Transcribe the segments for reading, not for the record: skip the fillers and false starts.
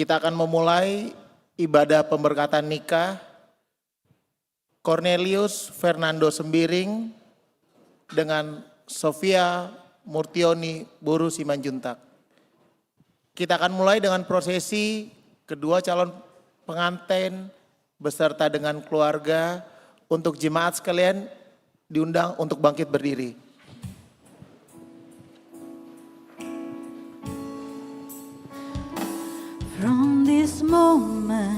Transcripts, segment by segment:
Kita akan memulai ibadah pemberkatan nikah Cornelius Fernando Sembiring dengan Sofia Murtioni Buru Simanjuntak. Kita akan mulai dengan prosesi kedua calon pengantin beserta dengan keluarga. Untuk jemaat sekalian diundang untuk bangkit berdiri. From this moment,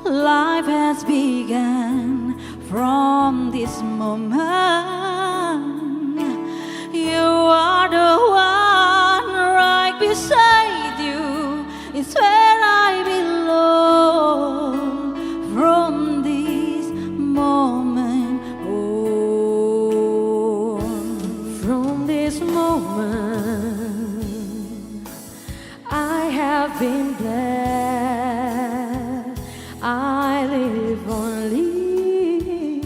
life has begun. From this moment, you are the one right beside you. It's where I belong. From this moment on, from this moment, I have been blessed. I live only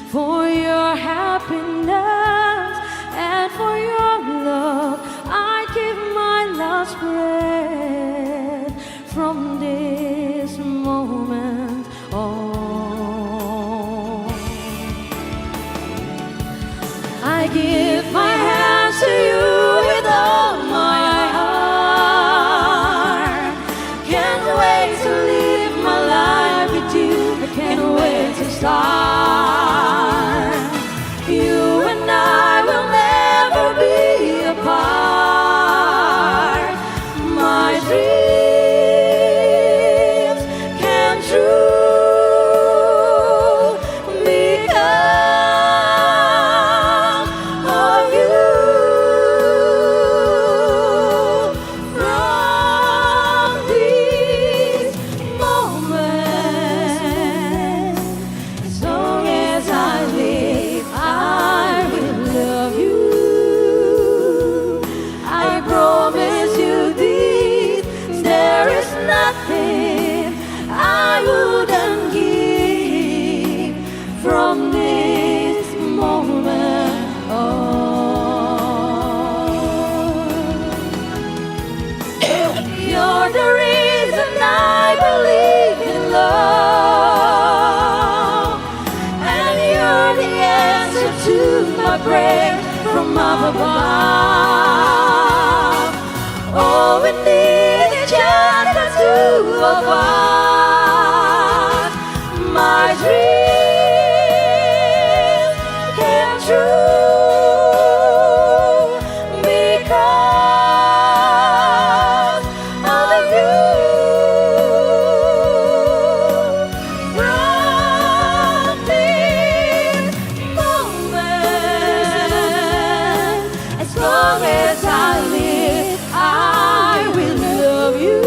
for your happiness and for your love. I give my last breath from this moment on. I give my hands to you with all my heart. Can't wait to live my life with you. I can't wait to start. You and I will never be apart. My dreams came true because of you. From this moment, as long as I live, I will love you. I promise you this, there is nothing I wouldn't give from this moment on. You're the reason I believe in love, and you're the answer to my prayer from up above. Oh, we need each other to abide. My dreams came true because of you. From this moment, as long as I live, I will love you.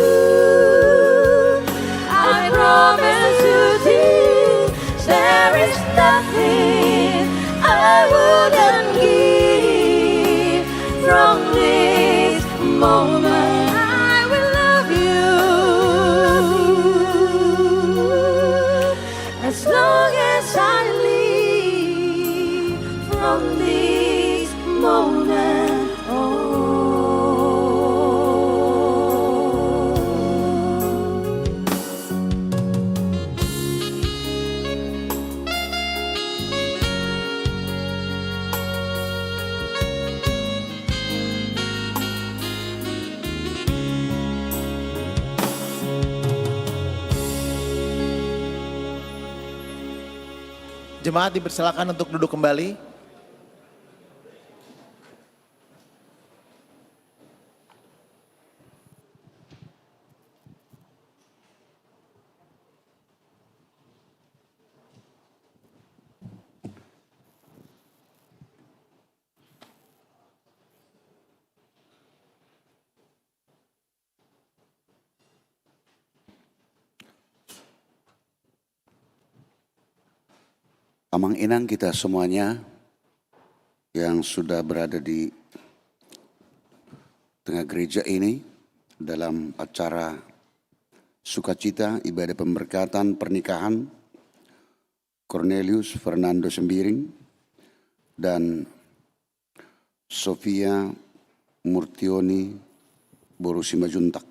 I promise you this, there is nothing I wouldn't give from this moment. I will love you as long as I live from this moment on. Jemaat dipersilakan untuk duduk kembali. Amang inang kita semuanya yang sudah berada di tengah gereja ini dalam acara sukacita ibadah pemberkatan pernikahan Cornelius Fernando Sembiring dan Sofia Murtioni Boru Simajuntak.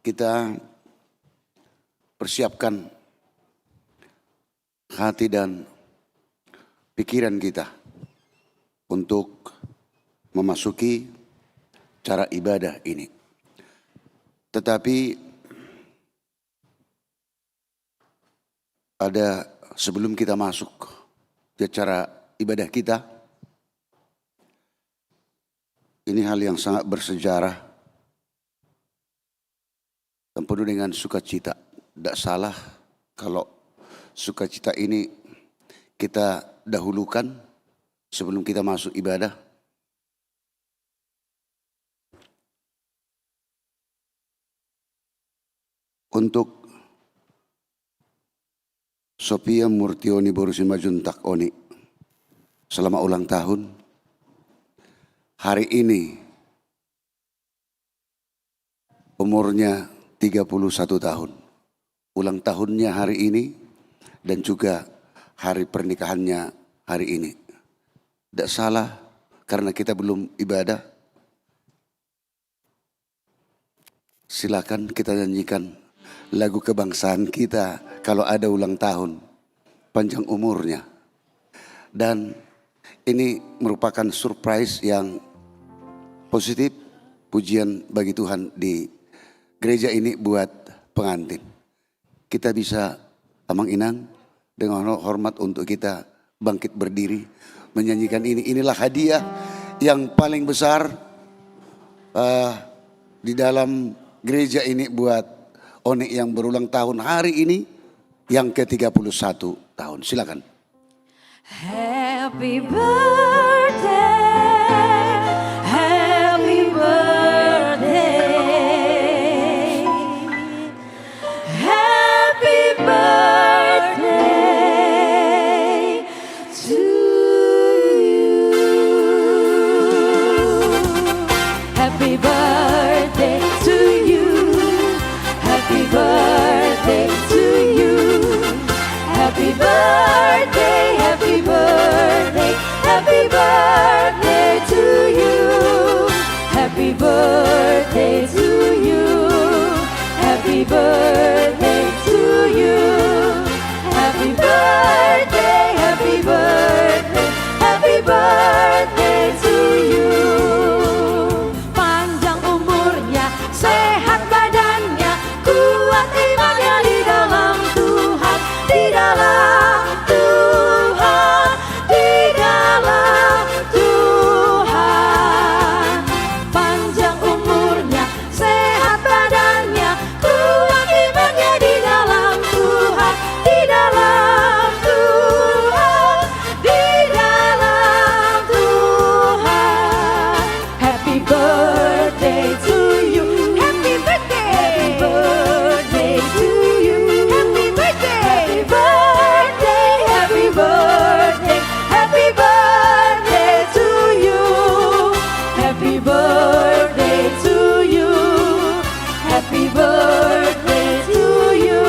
Kita persiapkan hati dan pikiran kita untuk memasuki cara ibadah ini. Tetapi ada sebelum kita masuk ke cara ibadah kita, ini hal yang sangat bersejarah dan penuh dengan sukacita. Tidak salah kalau sukacita ini kita dahulukan sebelum kita masuk ibadah. Untuk Sophia Murtioni Boru Simajuntak Oni selama ulang tahun, hari ini umurnya 31 tahun. Ulang tahunnya hari ini dan juga hari pernikahannya hari ini. Tidak salah karena kita belum ibadah. Silakan kita nyanyikan lagu kebangsaan kita kalau ada ulang tahun, panjang umurnya. Dan ini merupakan surprise yang positif, pujian bagi Tuhan di gereja ini buat pengantin. Kita bisa amang-inang dengan hormat untuk kita bangkit berdiri menyanyikan ini. Inilah hadiah yang paling besar di dalam gereja ini buat Oni yang berulang tahun hari ini yang ke-31 tahun. Silakan. Happy birthday, happy birthday, happy birthday to you. Happy birthday to you. Happy birthday to you. Happy birthday, happy birthday, happy birthday to you. Happy birthday to you. Happy birthday to you. Happy birthday, happy birthday, happy birthday to you. Panjang umurnya, sehat badannya, kuat imannya di dalam Tuhan, di dalam Tuhan, di dalam Tuhan. Panjang umurnya, sehat badannya, kuat imannya di dalam Tuhan, di dalam Tuhan, di dalam Tuhan. Happy birthday to you. Happy birthday. Happy birthday to you. Happy birthday. Happy birthday. Happy birthday. Happy birthday to you. Happy birthday to you. Happy birthday to you.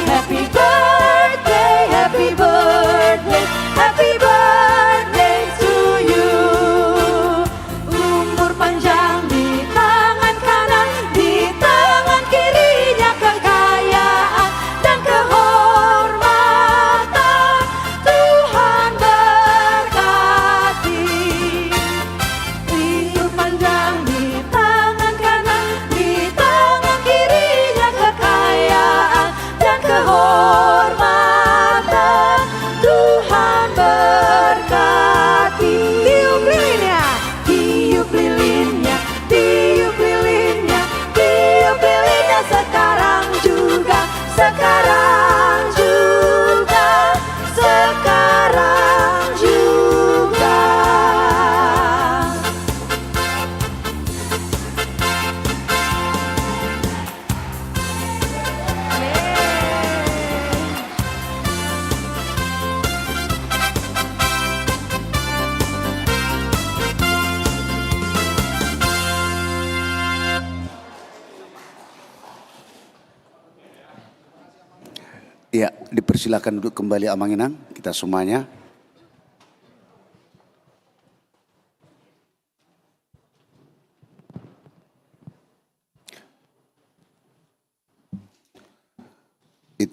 Happy birthday. Happy birthday. Happy birthday to you. Umur panjang di tangan kanan, di tangan kirinya kekayaan dan kehormatan. Tuhan berkati. Umur panjang di tangan kanan, di tangan kirinya kekayaan dan kehormatan. Tuhan berkati. Tiup lilinnya, tiup lilinnya, tiup lilinnya, tiup lilinnya sekarang juga, sekarang juga, sekarang juga. Ya, dipersilakan duduk kembali amang-inang kita semuanya.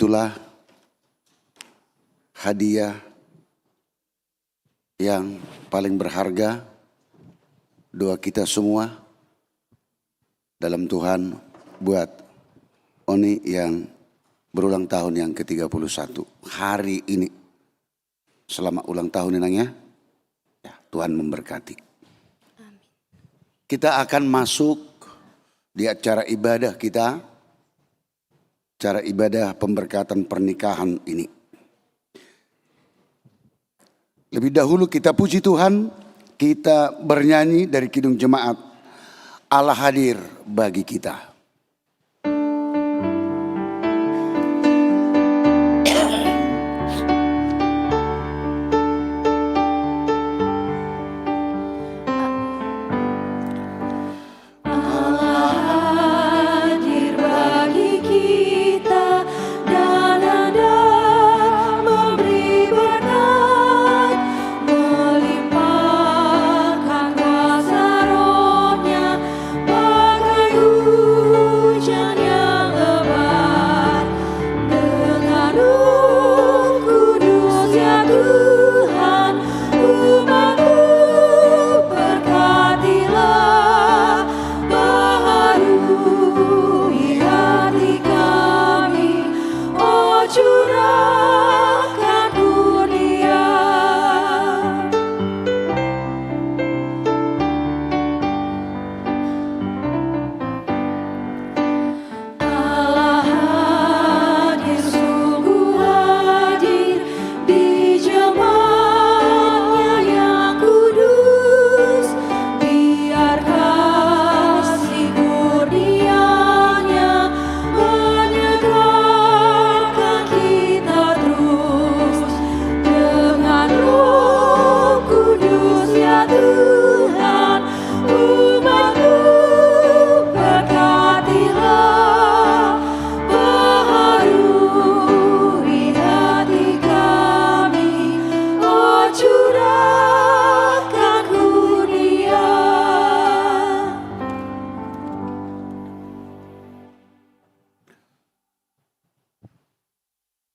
itulah hadiah yang paling berharga doa kita semua dalam Tuhan buat Oni yang berulang tahun yang ke-31 hari ini. Selamat ulang tahun Inangnya. Ya, Tuhan memberkati. Amin. Kita akan masuk di acara ibadah kita. Acara ibadah pemberkatan pernikahan ini. Lebih dahulu kita puji Tuhan. Kita bernyanyi dari Kidung Jemaat. Allah hadir bagi kita.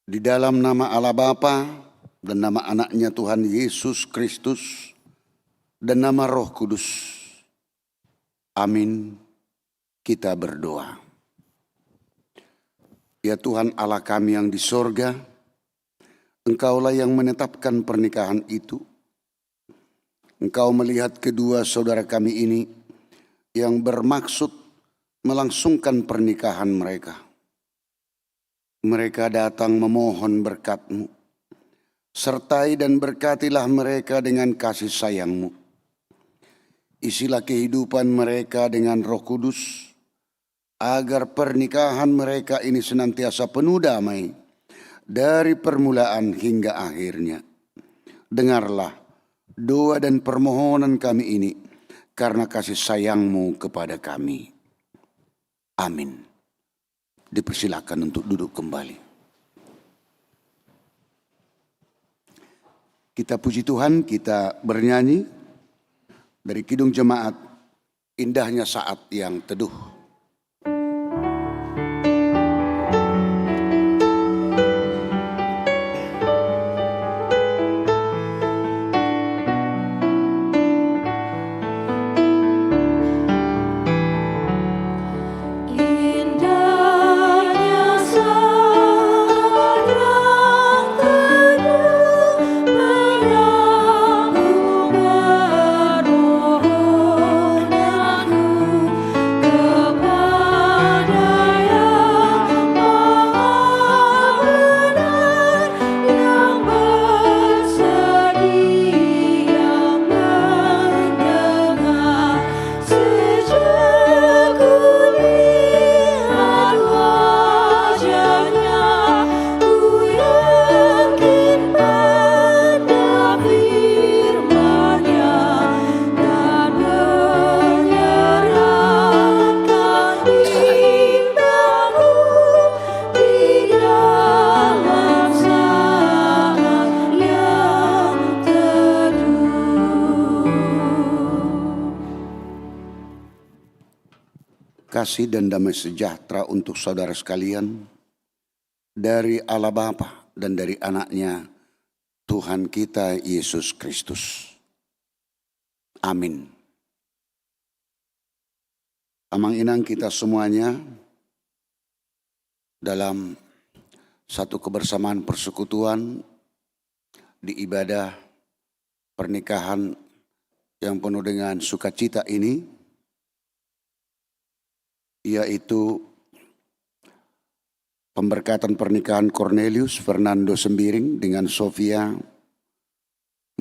Di dalam nama Allah Bapa dan nama anaknya Tuhan Yesus Kristus dan nama Roh Kudus. Amin. Kita berdoa. Ya Tuhan Allah kami yang di sorga, Engkaulah yang menetapkan pernikahan itu. Engkau melihat kedua saudara kami ini yang bermaksud melangsungkan pernikahan mereka. Mereka datang memohon berkat-Mu. Sertai dan berkatilah mereka dengan kasih sayang-Mu. Isilah kehidupan mereka dengan Roh Kudus, agar pernikahan mereka ini senantiasa penuh damai dari permulaan hingga akhirnya. Dengarlah doa dan permohonan kami ini karena kasih sayang-Mu kepada kami. Amin. Dipersilakan untuk duduk kembali. Kita puji Tuhan, kita bernyanyi dari Kidung Jemaat, Indahnya Saat yang Teduh. Kasih dan damai sejahtera untuk saudara sekalian dari Allah Bapa dan dari anaknya Tuhan kita Yesus Kristus. Amin. Amang inang kita semuanya dalam satu kebersamaan persekutuan di ibadah pernikahan yang penuh dengan sukacita ini, yaitu pemberkatan pernikahan Cornelius Fernando Sembiring dengan Sofia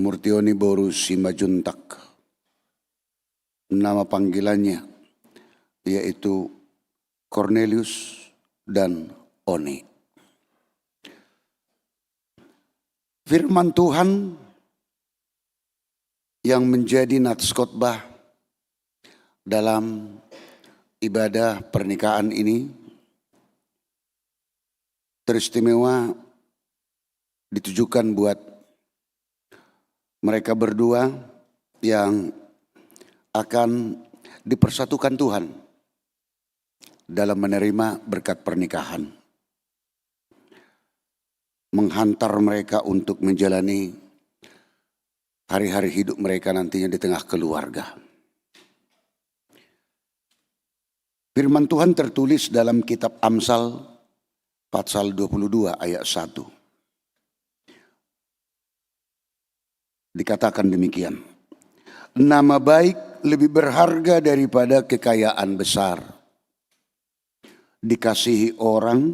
Murtioni Boru Simajuntak. Nama panggilannya yaitu Cornelius dan Oni. Firman Tuhan yang menjadi nats khotbah dalam ibadah pernikahan ini teristimewa ditujukan buat mereka berdua yang akan dipersatukan Tuhan dalam menerima berkat pernikahan, menghantar mereka untuk menjalani hari-hari hidup mereka nantinya di tengah keluarga. Firman Tuhan tertulis dalam kitab Amsal pasal 22 ayat 1. Dikatakan demikian, nama baik lebih berharga daripada kekayaan besar. Dikasihi orang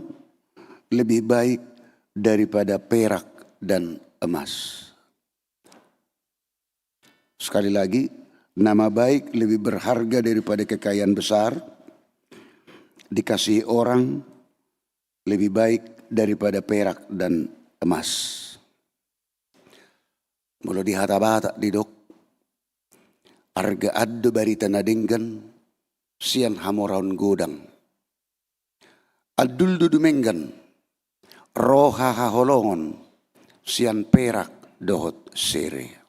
lebih baik daripada perak dan emas. Sekali lagi, nama baik lebih berharga daripada kekayaan besar. Dikasihi orang lebih baik daripada perak dan emas. Mula di hata-bata di dok, arga addo barita nadinggan, sian hamoraun godang. Adul dudumenggan, roha haholongon, sian perak dohot sere.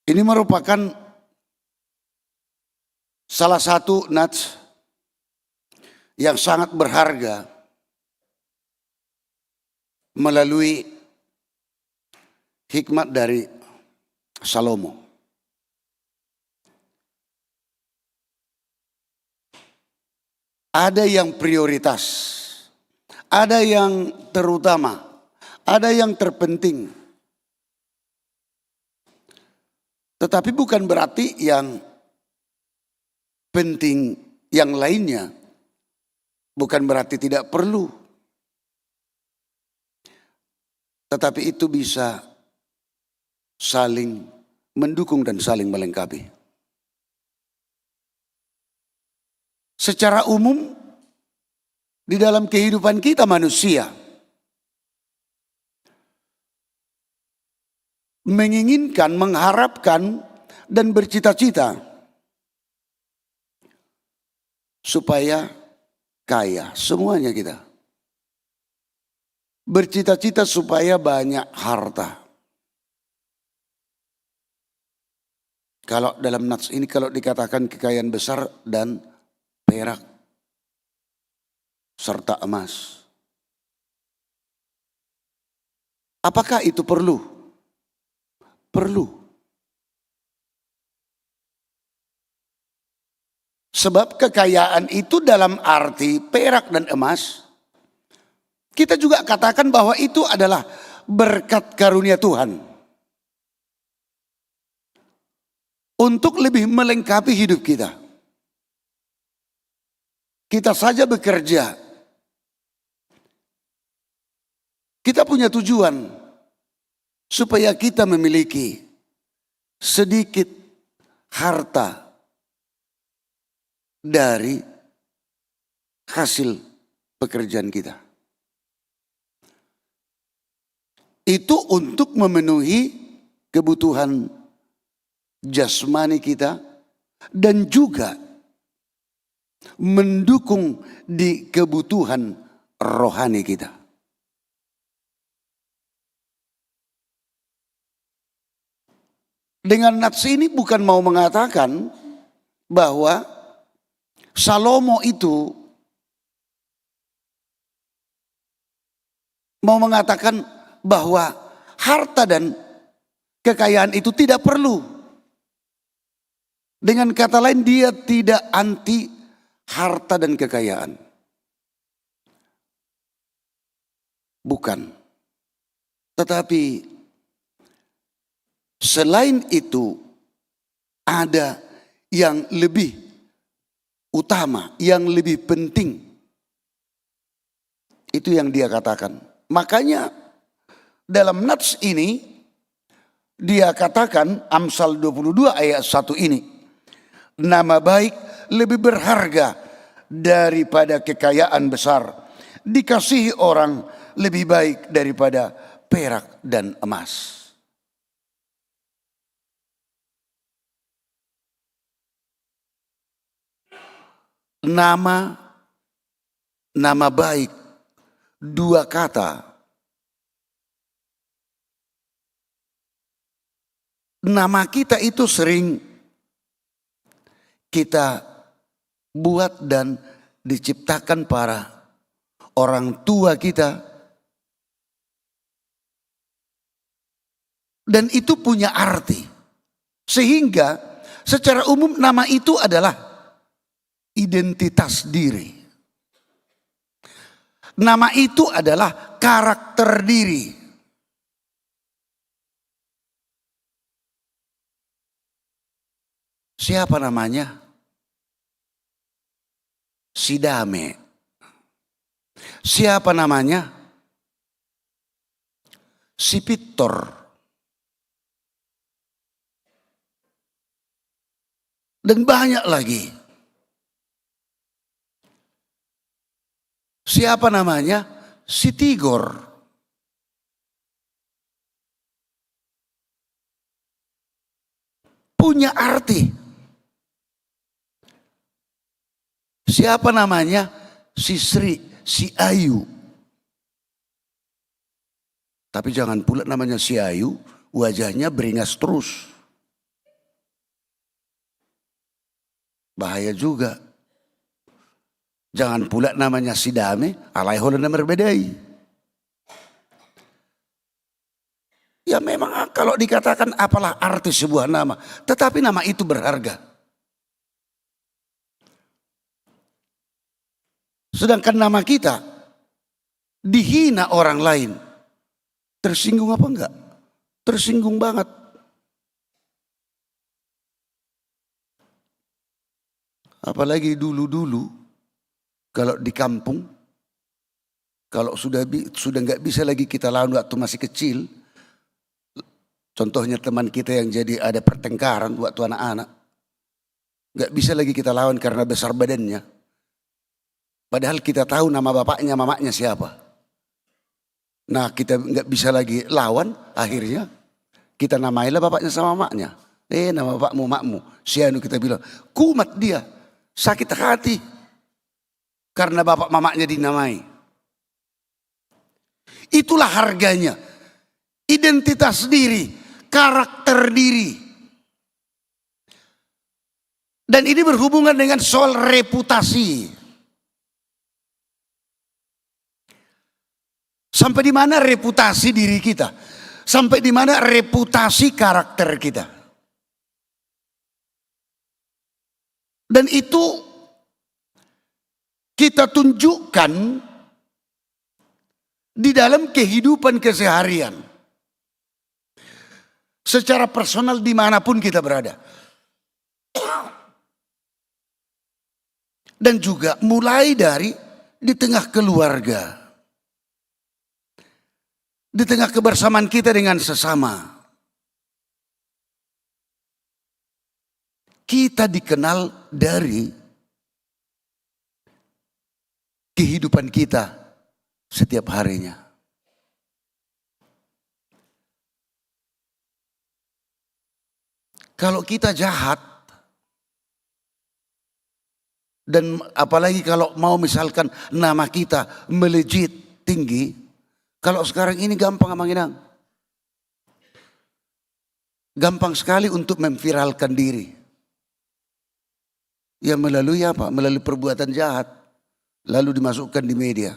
Ini merupakan salah satu nats yang sangat berharga melalui hikmat dari Salomo. Ada yang prioritas, ada yang terutama, ada yang terpenting. Tetapi bukan berarti yang penting yang lainnya bukan berarti tidak perlu. Tetapi itu bisa saling mendukung dan saling melengkapi. Secara umum di dalam kehidupan kita manusia menginginkan, mengharapkan dan bercita-cita supaya kaya, semuanya kita. Bercita-cita supaya banyak harta. Kalau dalam nats ini kalau dikatakan kekayaan besar dan perak serta emas. Apakah itu perlu? Perlu. Sebab kekayaan itu dalam arti perak dan emas, kita juga katakan bahwa itu adalah berkat karunia Tuhan. Untuk lebih melengkapi hidup kita. Kita saja bekerja. Kita punya tujuan. Supaya kita memiliki sedikit harta dari hasil pekerjaan kita. Itu untuk memenuhi kebutuhan jasmani kita dan juga mendukung di kebutuhan rohani kita. Dengan nats ini bukan mau mengatakan bahwa Salomo itu mau mengatakan bahwa harta dan kekayaan itu tidak perlu. Dengan kata lain, dia tidak anti harta dan kekayaan. Bukan. Tetapi selain itu ada yang lebih utama, yang lebih penting. Itu yang dia katakan. Makanya dalam nats ini dia katakan, Amsal 22 ayat 1 ini, nama baik lebih berharga daripada kekayaan besar, dikasihi orang lebih baik daripada perak dan emas. Nama baik, dua kata. Nama kita itu sering kita buat dan diciptakan para orang tua kita. Dan itu punya arti. Sehingga secara umum nama itu adalah identitas diri. Nama itu adalah karakter diri. Siapa namanya? Si Dame. Siapa namanya? Si Victor. Dan banyak lagi. Siapa namanya? Si Tigor. Punya arti. Siapa namanya? Si Sri, si Ayu. Tapi jangan pula namanya si Ayu, wajahnya beringas terus. Bahaya juga. Jangan pula namanya si Dame, alai holan berbedai. Ya memang kalau dikatakan apalah arti sebuah nama, tetapi nama itu berharga. Sedangkan nama kita dihina orang lain, tersinggung apa enggak? Tersinggung banget. Apalagi dulu-dulu. Kalau di kampung, kalau sudah nggak bisa lagi kita lawan waktu masih kecil, contohnya teman kita yang jadi ada pertengkaran waktu anak-anak, nggak bisa lagi kita lawan karena besar badannya. Padahal kita tahu nama bapaknya, mamanya siapa. Nah kita nggak bisa lagi lawan, akhirnya kita namailah bapaknya sama mamanya. Nama bapakmu, makmu, si anu kita bilang, kumat dia, sakit hati. Karena bapak mamanya dinamai. Itulah harganya. Identitas diri, karakter diri. Dan ini berhubungan dengan soal reputasi. Sampai di mana reputasi diri kita? Sampai di mana reputasi karakter kita? Dan itu kita tunjukkan di dalam kehidupan keseharian. Secara personal dimanapun kita berada. Dan juga mulai dari di tengah keluarga. Di tengah kebersamaan kita dengan sesama. Kita dikenal dari kehidupan kita setiap harinya. Kalau kita jahat, dan apalagi kalau mau misalkan nama kita melejit tinggi, kalau sekarang ini gampang Manginang. Gampang sekali untuk memviralkan diri. Ya melalui apa? Melalui perbuatan jahat. Lalu dimasukkan di media.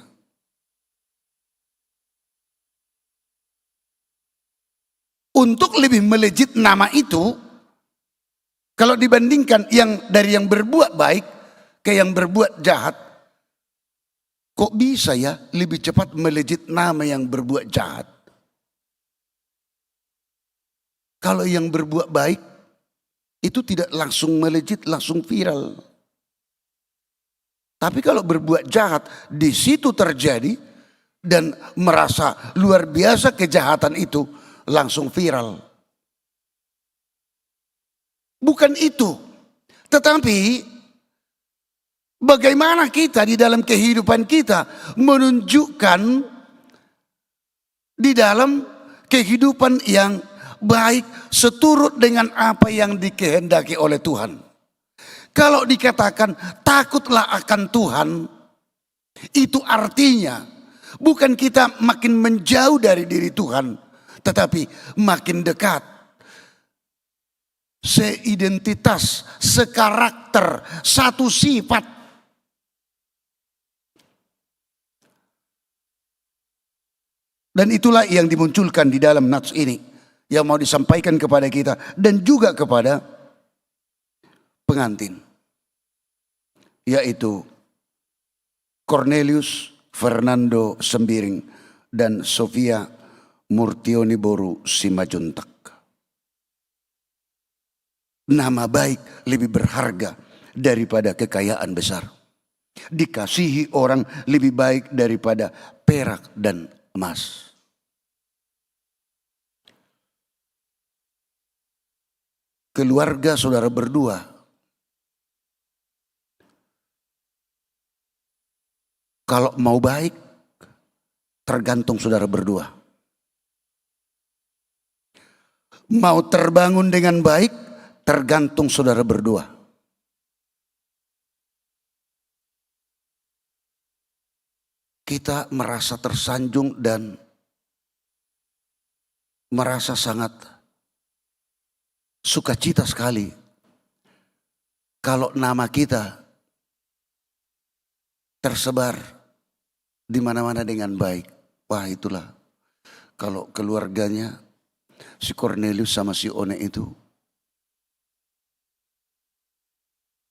Untuk lebih melejit nama itu, kalau dibandingkan dari yang berbuat baik ke yang berbuat jahat, kok bisa ya lebih cepat melejit nama yang berbuat jahat? Kalau yang berbuat baik itu tidak langsung melejit, langsung viral. Tapi kalau berbuat jahat, di situ terjadi dan merasa luar biasa kejahatan itu, langsung viral. Bukan itu, tetapi bagaimana kita di dalam kehidupan kita menunjukkan di dalam kehidupan yang baik seturut dengan apa yang dikehendaki oleh Tuhan. Kalau dikatakan takutlah akan Tuhan, itu artinya bukan kita makin menjauh dari diri Tuhan, tetapi makin dekat. Seidentitas, sekarakter, satu sifat. Dan itulah yang dimunculkan di dalam nats ini, yang mau disampaikan kepada kita dan juga kepada pengantin, yaitu Cornelius Fernando Sembiring dan Sofia Murtioni Boru Simajuntak. Nama baik lebih berharga daripada kekayaan besar. Dikasihi orang lebih baik daripada perak dan emas. Keluarga saudara berdua kalau mau baik, tergantung saudara berdua. Mau terbangun dengan baik, tergantung saudara berdua. Kita merasa tersanjung dan merasa sangat sukacita sekali kalau nama kita tersebar di mana-mana dengan baik. Wah, itulah kalau keluarganya si Cornelius sama si One itu,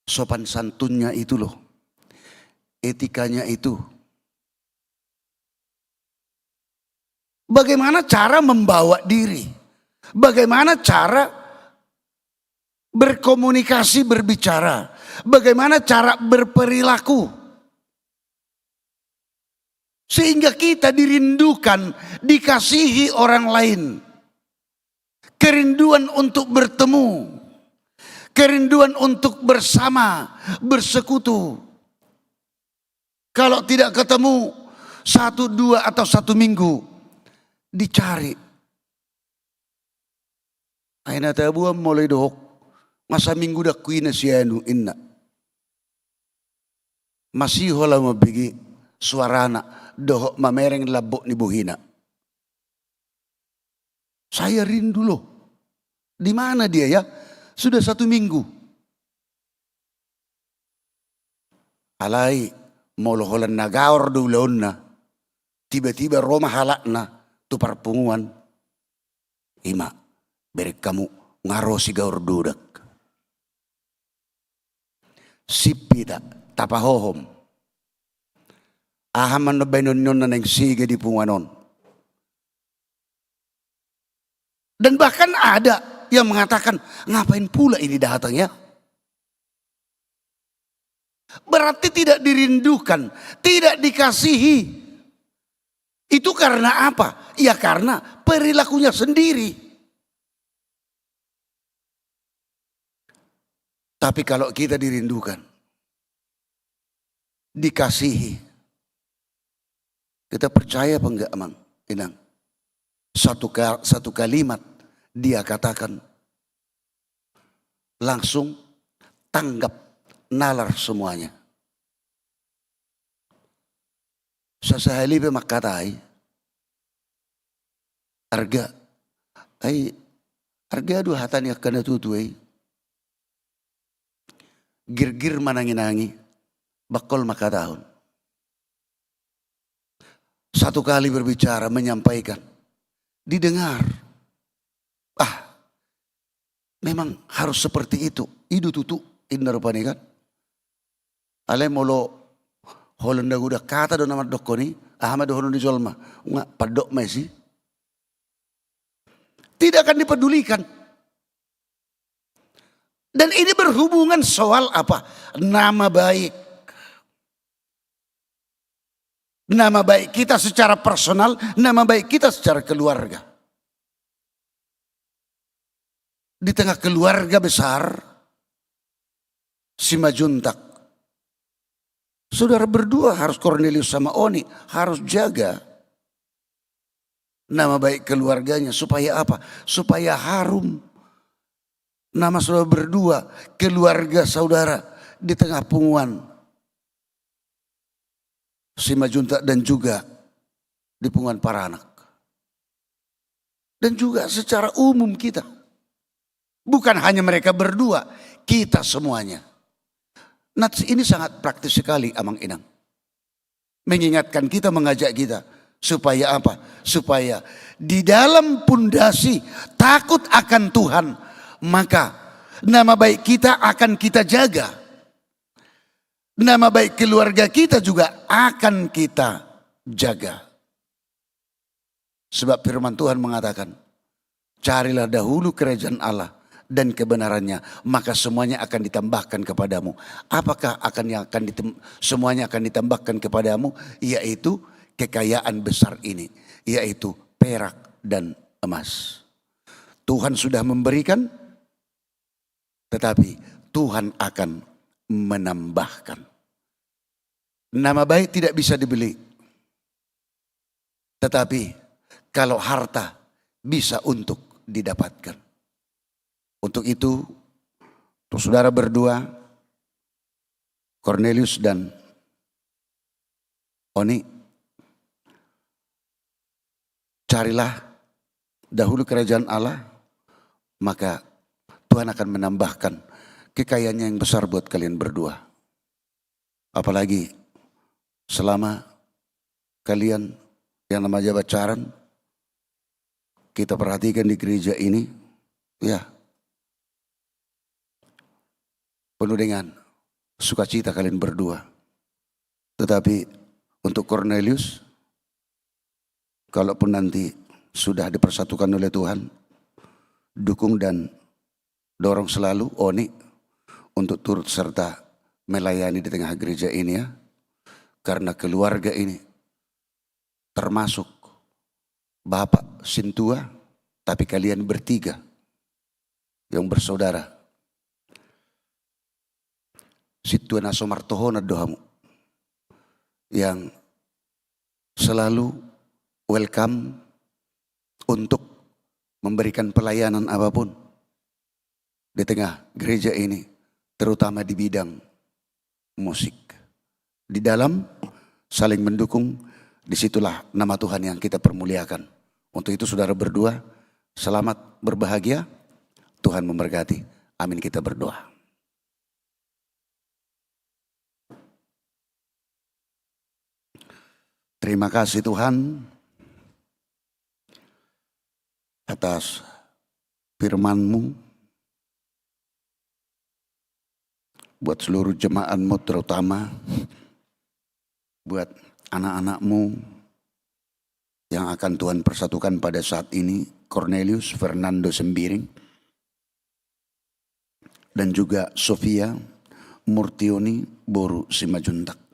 sopan santunnya itu loh, etikanya itu. Bagaimana cara membawa diri, bagaimana cara berkomunikasi, berbicara, bagaimana cara berperilaku, sehingga kita dirindukan, dikasihi orang lain. Kerinduan untuk bertemu, kerinduan untuk bersama, bersekutu. Kalau tidak ketemu 1, 2 atau 1 minggu, dicari. Aina tabuam mulai dohok, masa minggu dah kuina sianu inna. Masih hola mabigi suarana dohok mamereng labok ni buhina. Saya rindu loh. Di mana dia ya? Sudah 1 minggu. Alai moloholan nagaor dulon na. Tiba-tiba Roma halakna tu parpunguan. Ima, berek kamu ngarosi gaur dudak. Sipida tapahohom. Ahaman no benon na neng sige di punganon. Dan bahkan ada yang mengatakan, ngapain pula ini datang ya? Berarti tidak dirindukan, tidak dikasihi. Itu karena apa? Ya karena perilakunya sendiri. Tapi kalau kita dirindukan, dikasihi, kita percaya apa enggak, Mang Inang? Satu kalimat dia katakan, langsung tanggap, nalar semuanya. Sasahali pe makatai, harga aduh hatanya kena tutuai. Girgir mananginangi, bakol makatahun. Satu kali berbicara, menyampaikan, didengar. Memang harus seperti itu. Idu tutu, indah rupanya kan. Ale molo Holanda guda kata do nama dokoni, Ahmad Hono di Jolma, nggak padok Messi. Tidak akan dipedulikan. Dan ini berhubungan soal apa? Nama baik. Nama baik kita secara personal, nama baik kita secara keluarga. Di tengah keluarga besar, Simajuntak, saudara berdua harus Cornelius sama Oni, harus jaga nama baik keluarganya. Supaya apa? Supaya harum. Nama saudara berdua, keluarga saudara di tengah punguan Simajuntak dan juga di punguan Paranak. Dan juga secara umum kita. Bukan hanya mereka berdua, kita semuanya. Nah, ini sangat praktis sekali Amang Inang. Mengingatkan kita, mengajak kita. Supaya apa? Supaya di dalam pundasi takut akan Tuhan, maka nama baik kita akan kita jaga. Nama baik keluarga kita juga akan kita jaga. Sebab firman Tuhan mengatakan, carilah dahulu kerajaan Allah dan kebenarannya, maka semuanya akan ditambahkan kepadamu. Apakah semuanya akan ditambahkan kepadamu? Yaitu kekayaan besar ini, yaitu perak dan emas. Tuhan sudah memberikan, tetapi Tuhan akan menambahkan. Nama baik tidak bisa dibeli, tetapi kalau harta bisa untuk didapatkan. Untuk itu, untuk saudara berdua, Cornelius dan Oni, carilah dahulu kerajaan Allah, maka Tuhan akan menambahkan kekayaannya yang besar buat kalian berdua. Apalagi selama kalian yang namanya pacaran, kita perhatikan di gereja ini, ya, penuh dengan sukacita kalian berdua. Tetapi untuk Cornelius, kalaupun nanti sudah dipersatukan oleh Tuhan, dukung dan dorong selalu Oni untuk turut serta melayani di tengah gereja ini ya. Karena keluarga ini termasuk Bapak Sintua, tapi kalian bertiga yang bersaudara. Situa Nasomartohona dohamu yang selalu welcome untuk memberikan pelayanan apapun di tengah gereja ini, terutama di bidang musik. Di dalam saling mendukung, disitulah nama Tuhan yang kita permuliakan. Untuk itu saudara berdua, selamat berbahagia, Tuhan memberkati. Amin, kita berdoa. Terima kasih Tuhan atas firman-Mu buat seluruh jemaat-Mu, terutama buat anak-anak-Mu yang akan Tuhan persatukan pada saat ini, Cornelius Fernando Sembiring dan juga Sofia Murtioni Boru Simajuntak.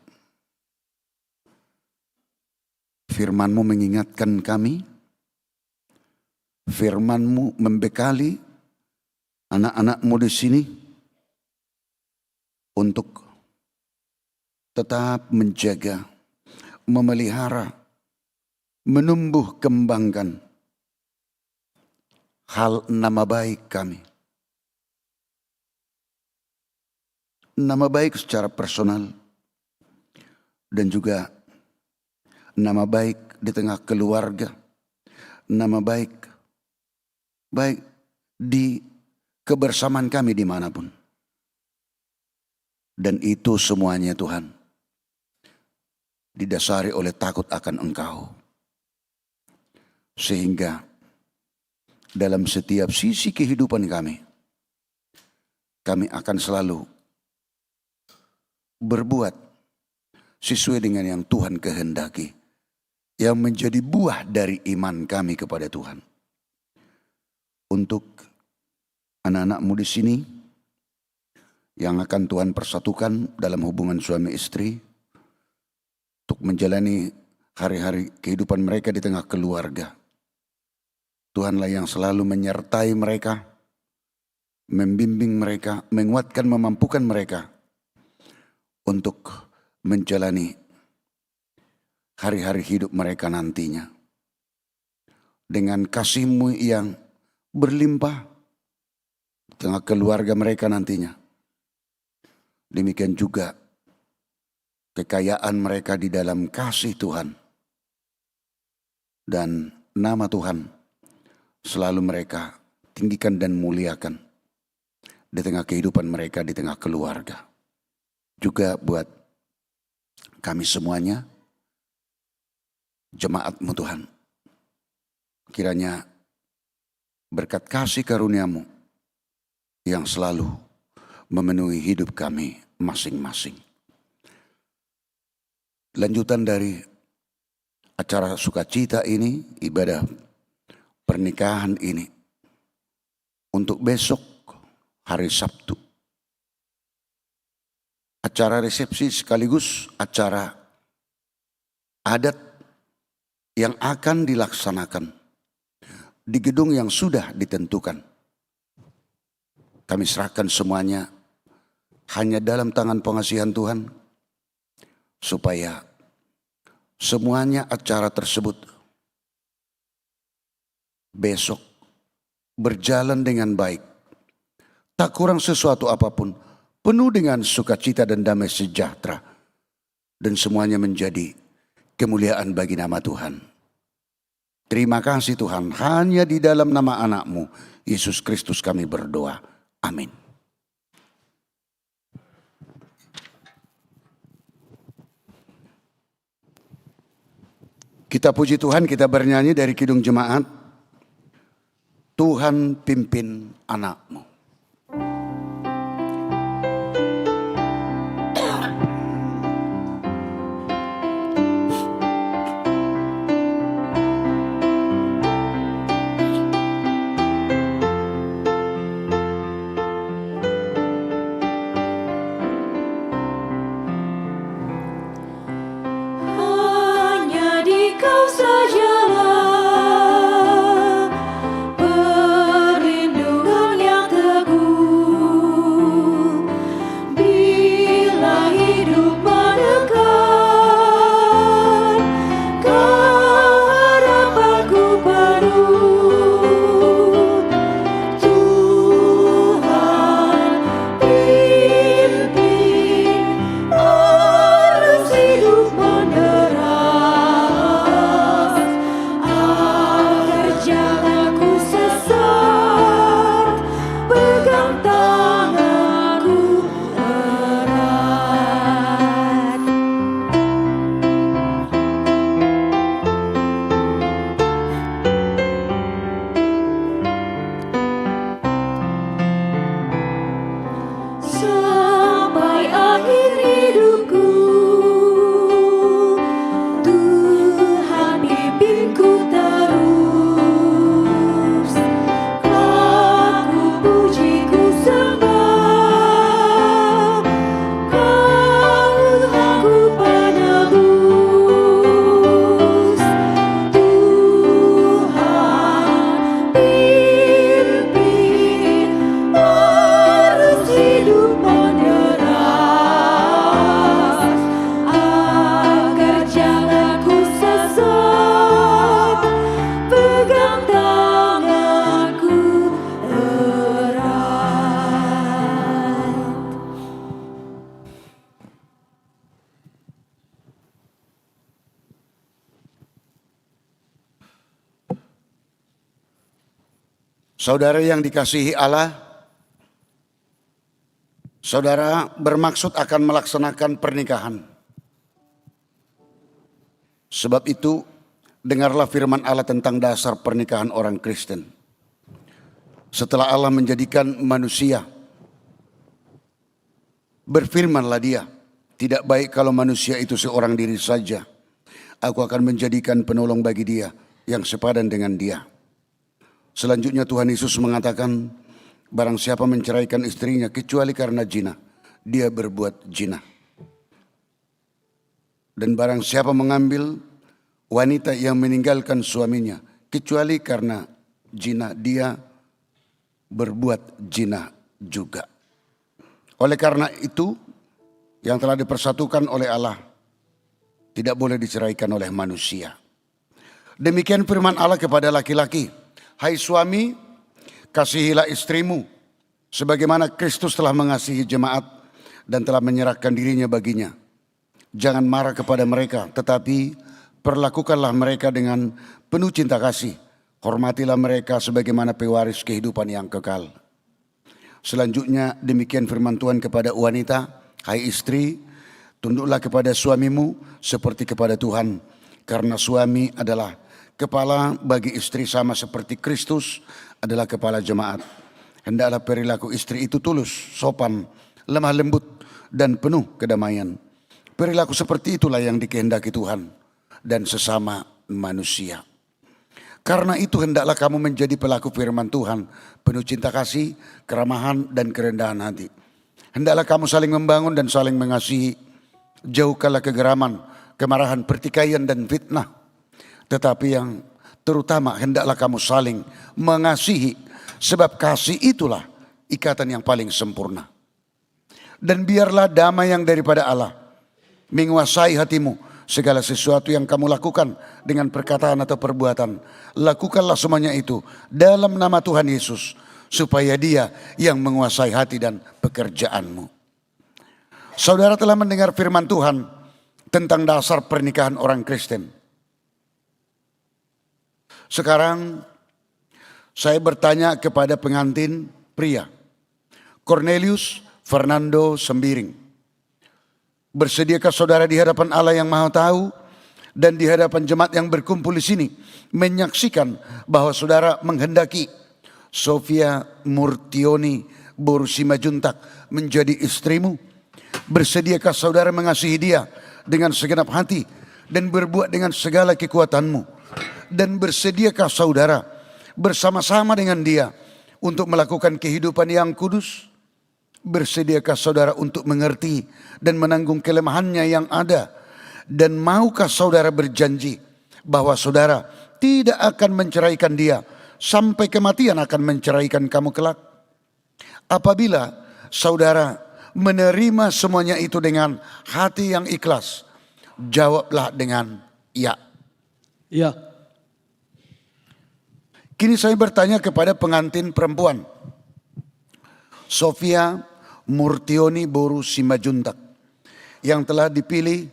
Firman-Mu mengingatkan kami, Firman-Mu membekali anak-anak-Mu di sini untuk tetap menjaga, memelihara, menumbuh kembangkan hal nama baik kami. Nama baik secara personal dan juga nama baik di tengah keluarga, nama baik di kebersamaan kami dimanapun. Dan itu semuanya Tuhan didasari oleh takut akan Engkau. Sehingga dalam setiap sisi kehidupan kami akan selalu berbuat sesuai dengan yang Tuhan kehendaki, yang menjadi buah dari iman kami kepada Tuhan. Untuk anak-anakmu di sini yang akan Tuhan persatukan dalam hubungan suami istri, untuk menjalani hari-hari kehidupan mereka di tengah keluarga. Tuhanlah yang selalu menyertai mereka, membimbing mereka, menguatkan, memampukan mereka untuk menjalani hari-hari hidup mereka nantinya. Dengan kasih-Mu yang berlimpah di tengah keluarga mereka nantinya. Demikian juga kekayaan mereka di dalam kasih Tuhan. Dan nama Tuhan selalu mereka tinggikan dan muliakan di tengah kehidupan mereka, di tengah keluarga. Juga buat kami semuanya, jemaat-Mu Tuhan. Kiranya berkat kasih karunia-Mu yang selalu memenuhi hidup kami masing-masing. Lanjutan dari acara sukacita ini, ibadah pernikahan ini, untuk besok hari Sabtu. Acara resepsi sekaligus acara adat yang akan dilaksanakan di gedung yang sudah ditentukan. Kami serahkan semuanya hanya dalam tangan pengasihan Tuhan, supaya semuanya acara tersebut besok berjalan dengan baik. Tak kurang sesuatu apapun, penuh dengan sukacita dan damai sejahtera. Dan semuanya menjadi kemuliaan bagi nama Tuhan. Terima kasih Tuhan, hanya di dalam nama anak-Mu, Yesus Kristus kami berdoa. Amin. Kita puji Tuhan, kita bernyanyi dari Kidung Jemaat. Tuhan pimpin anak-Mu. Hanya di Kau sajalah perlindungan yang teguh. Bila hidup mendekat, Kau harapanku penuh. Tuhan pimpin arus hidup menderas, agar jangan ku sesat, pegang tanganku erat. Sampai akhir hidupku, Tuhan pimpinku terus. Aku puji, ku sembah, Kau Tuhanku penebus. Tuhan pimpin arus hidup menderas, agar jangan ku sesat, pegang tanganku erat. Saudara yang dikasihi Allah, saudara bermaksud akan melaksanakan pernikahan. Sebab itu, dengarlah firman Allah tentang dasar pernikahan orang Kristen. Setelah Allah menjadikan manusia, berfirmanlah Dia, tidak baik kalau manusia itu seorang diri saja. Aku akan menjadikan penolong bagi dia yang sepadan dengan dia. Selanjutnya Tuhan Yesus mengatakan, barang siapa menceraikan istrinya kecuali karena zina, dia berbuat zina. Dan barang siapa mengambil wanita yang meninggalkan suaminya kecuali karena zina, dia berbuat zina juga. Oleh karena itu, yang telah dipersatukan oleh Allah tidak boleh diceraikan oleh manusia. Demikian firman Allah kepada laki-laki, hai suami, kasihilah istrimu sebagaimana Kristus telah mengasihi jemaat dan telah menyerahkan dirinya baginya. Jangan marah kepada mereka, tetapi perlakukanlah mereka dengan penuh cinta kasih. Hormatilah mereka sebagaimana pewaris kehidupan yang kekal. Selanjutnya demikian firman Tuhan kepada wanita, hai istri, tunduklah kepada suamimu seperti kepada Tuhan. Karena suami adalah kepala bagi istri sama seperti Kristus adalah kepala jemaat. Hendaklah perilaku istri itu tulus, sopan, lemah lembut, dan penuh kedamaian. Perilaku seperti itulah yang dikehendaki Tuhan dan sesama manusia. Karena itu hendaklah kamu menjadi pelaku firman Tuhan, penuh cinta kasih, keramahan, dan kerendahan hati. Hendaklah kamu saling membangun dan saling mengasihi. Jauhkanlah kegeraman, kemarahan, pertikaian, dan fitnah. Tetapi yang terutama hendaklah kamu saling mengasihi, sebab kasih itulah ikatan yang paling sempurna. Dan biarlah damai yang daripada Allah menguasai hatimu. Segala sesuatu yang kamu lakukan dengan perkataan atau perbuatan, lakukanlah semuanya itu dalam nama Tuhan Yesus, supaya Dia yang menguasai hati dan pekerjaanmu. Saudara telah mendengar firman Tuhan tentang dasar pernikahan orang Kristen. Sekarang saya bertanya kepada pengantin pria, Cornelius Fernando Sembiring. Bersediakah saudara di hadapan Allah yang Maha Tahu dan di hadapan jemaat yang berkumpul di sini menyaksikan bahwa saudara menghendaki Sofia Murtioni Borusimajuntak menjadi istrimu? Bersediakah saudara mengasihi dia dengan segenap hati dan berbuat dengan segala kekuatanmu? Dan bersediakah saudara bersama-sama dengan dia untuk melakukan kehidupan yang kudus? Bersediakah saudara untuk mengerti dan menanggung kelemahannya yang ada? Dan maukah saudara berjanji bahwa saudara tidak akan menceraikan dia sampai kematian akan menceraikan kamu kelak? Apabila saudara menerima semuanya itu dengan hati yang ikhlas, jawablah dengan ya. Ya. Kini saya bertanya kepada pengantin perempuan, Sofia Murtioni Borusimajuntak, yang telah dipilih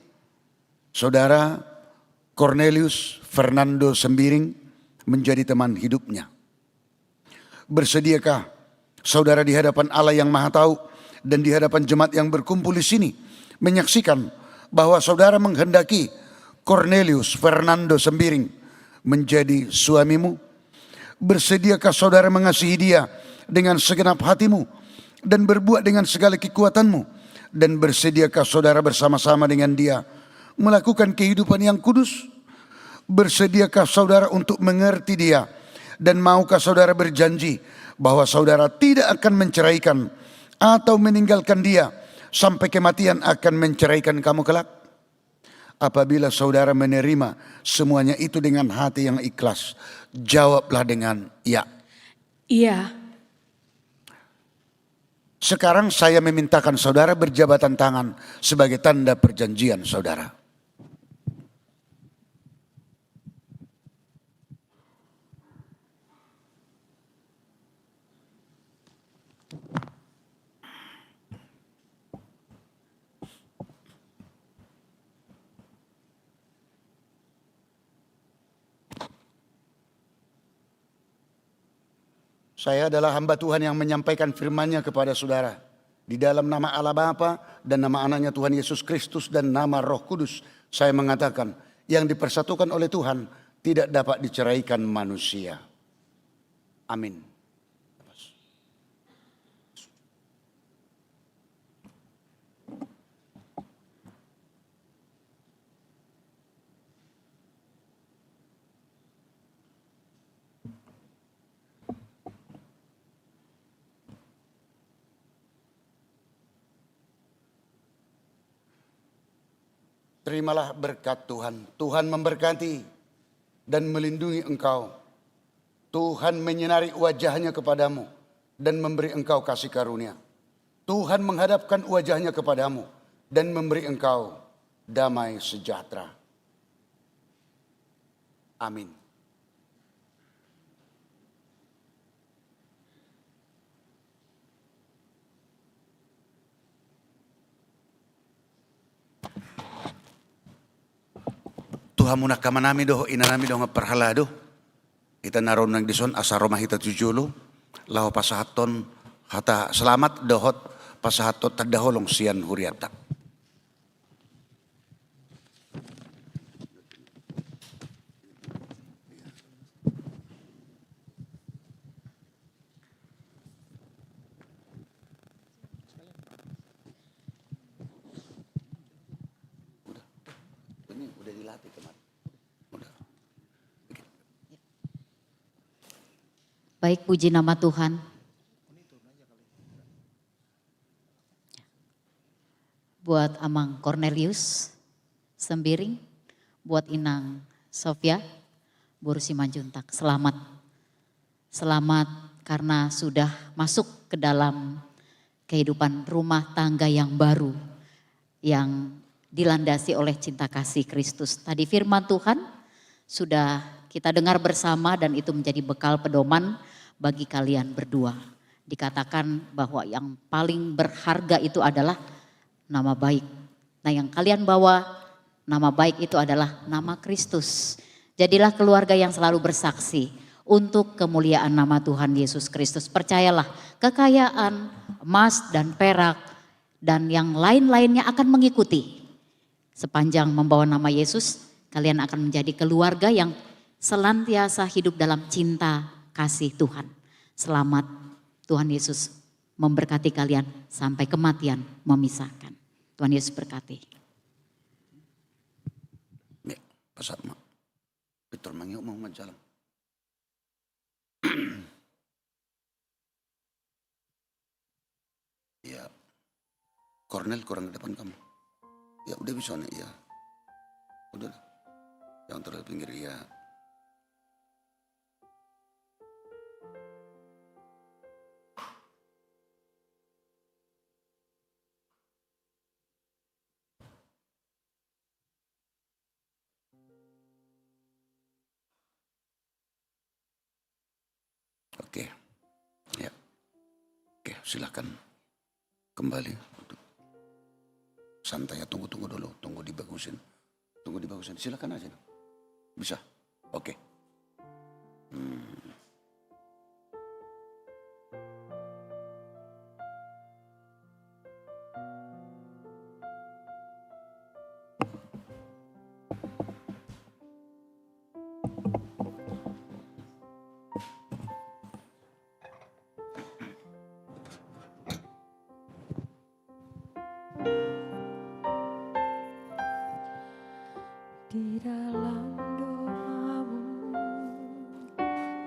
saudara Cornelius Fernando Sembiring menjadi teman hidupnya. Bersediakah saudara di hadapan Allah yang Maha Tahu dan di hadapan jemaat yang berkumpul di sini menyaksikan bahwa saudara menghendaki Cornelius Fernando Sembiring menjadi suamimu? Bersediakah saudara mengasihi dia dengan segenap hatimu dan berbuat dengan segala kekuatanmu? Dan bersediakah saudara bersama-sama dengan dia melakukan kehidupan yang kudus? Bersediakah saudara untuk mengerti dia? Dan maukah saudara berjanji bahwa saudara tidak akan menceraikan atau meninggalkan dia sampai kematian akan menceraikan kamu kelak? Apabila saudara menerima semuanya itu dengan hati yang ikhlas, jawablah dengan ya. Iya. Sekarang saya memintakan saudara berjabatan tangan sebagai tanda perjanjian saudara. Saya adalah hamba Tuhan yang menyampaikan firman-Nya kepada saudara Di dalam nama Allah Bapa dan nama anaknya Tuhan Yesus Kristus dan nama Roh Kudus, saya mengatakan yang dipersatukan oleh Tuhan tidak dapat diceraikan manusia. Amin. Terimalah berkat Tuhan. Tuhan memberkati dan melindungi engkau. Tuhan menyinari wajahnya kepadamu dan memberi engkau kasih karunia. Tuhan menghadapkan wajahnya kepadamu dan memberi engkau damai sejahtera. Amin. Tuhan muna kamanami doh inanami doh ngaperhala doh. Kita naron nang dison asa Roma hita tujulu. Lahu pasahaton hata selamat dohot pasahatot tadaholong sian huriata. Udah dilatih kemarin. Baik, puji nama Tuhan. Buat Amang Cornelius Sembiring, buat Inang Sofia, Buru Simanjuntak, selamat. Selamat karena sudah masuk ke dalam kehidupan rumah tangga yang baru, yang dilandasi oleh cinta kasih Kristus. Tadi firman Tuhan sudah kita dengar bersama dan itu menjadi bekal pedoman bagi kalian berdua. Dikatakan bahwa yang paling berharga itu adalah nama baik. Nah, yang kalian bawa nama baik itu adalah nama Kristus. Jadilah keluarga yang selalu bersaksi untuk kemuliaan nama Tuhan Yesus Kristus. Percayalah, kekayaan emas dan perak dan yang lain-lainnya akan mengikuti. Sepanjang membawa nama Yesus, kalian akan menjadi keluarga yang senantiasa hidup dalam cinta kasih Tuhan. Selamat, Tuhan Yesus memberkati kalian sampai kematian memisahkan. Tuhan Yesus berkati. Ya, pasat mak. Peter mangyok mau majalang. Ya, Cornel kurang ke depan kamu. Ya udah bisa nih ya. Udah. Yang terlalu pinggir ya. Oke. Ya. Oke, silakan kembali. Santai ya, tunggu dulu, tunggu dibagusin. Silakan aja. Bisa? Oke. Di dalam doamu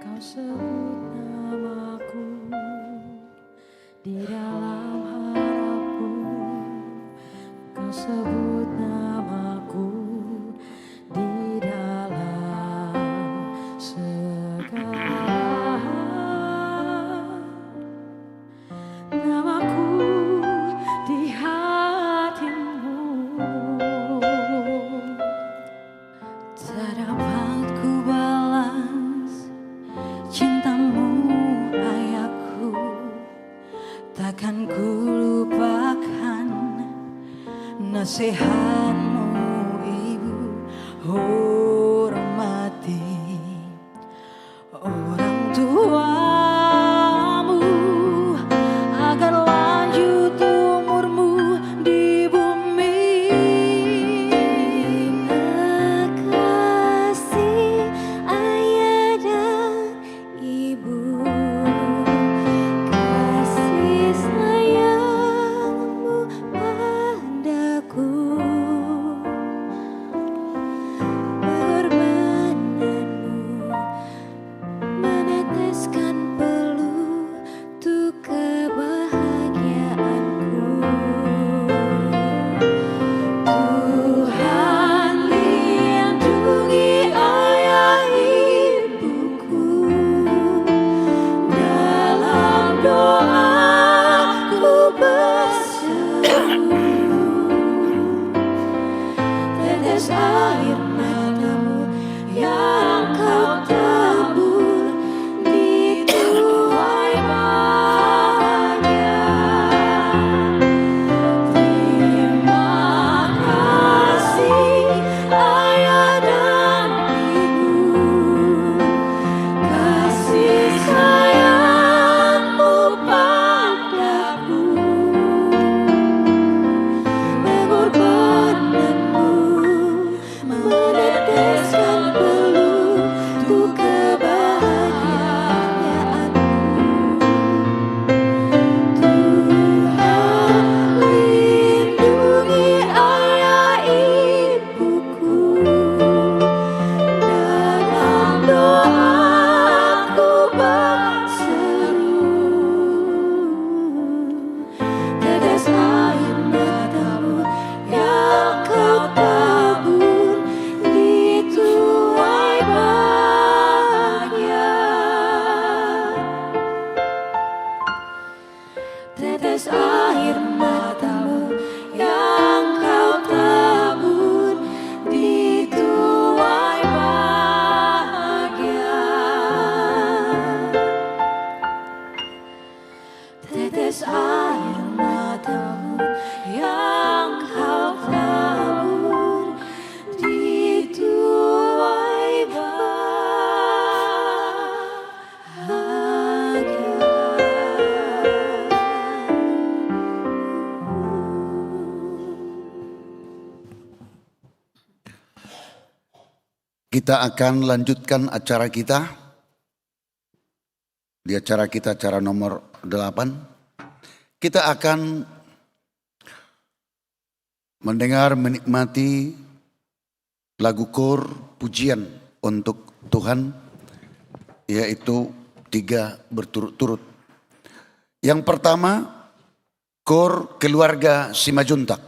kau sebut namaku, di dalam harapku kau sebut namaku, di dalam segala namaku di hatimu. Tak dapat ku balas cintamu ayahku, takkan ku lupakan nasihatmu ibu. Hormati orang tuamu agar lanjut Kita akan lanjutkan acara kita. Di acara kita, acara nomor 8. Kita akan mendengar, menikmati lagu kor pujian untuk Tuhan, yaitu 3 berturut-turut. Yang pertama, kor keluarga Simajuntak.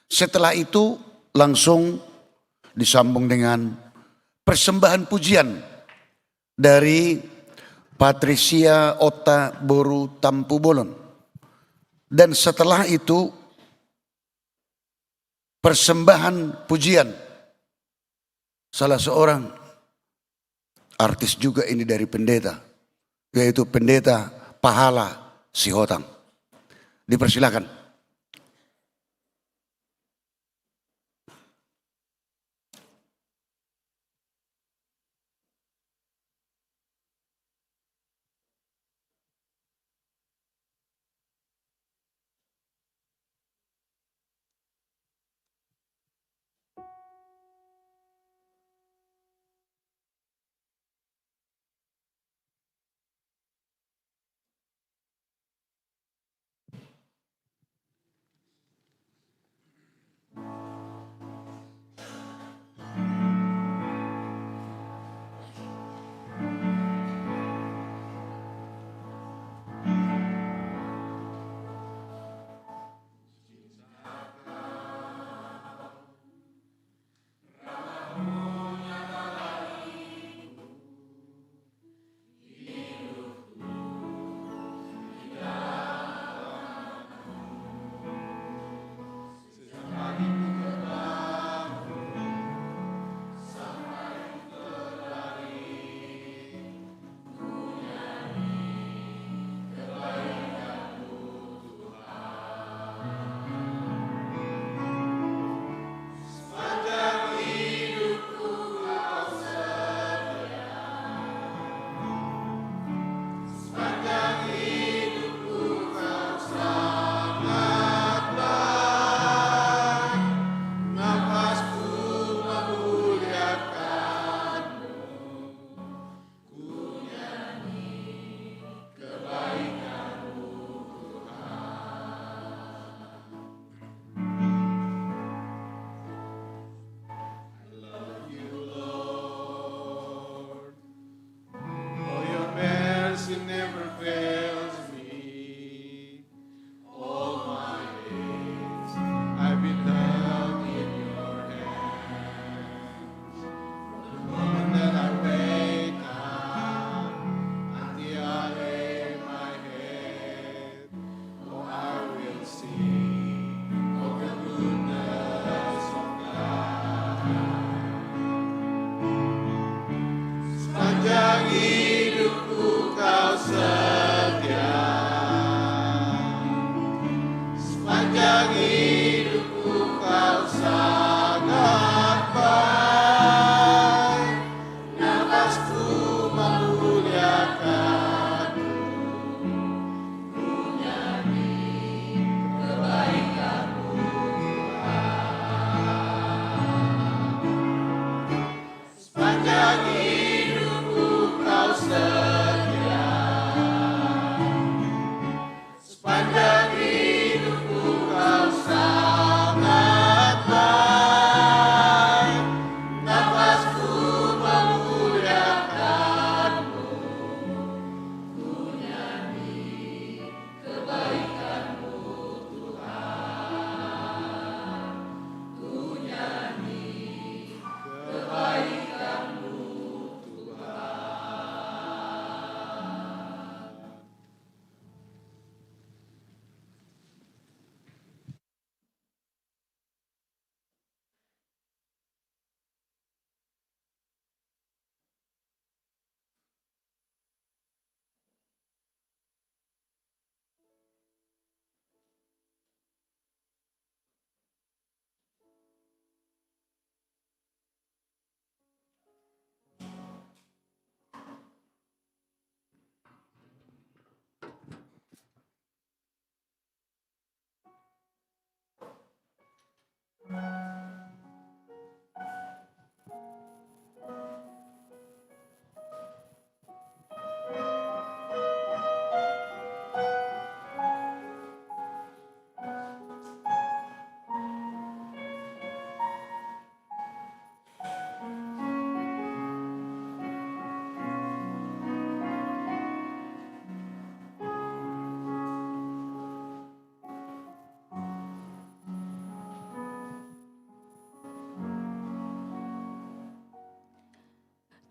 Setelah itu langsung disambung dengan persembahan pujian dari Patricia Ota Boru Tampu Bolon. Dan setelah itu persembahan pujian salah seorang artis juga ini dari pendeta, yaitu pendeta Pahala Sihotang. Dipersilakan.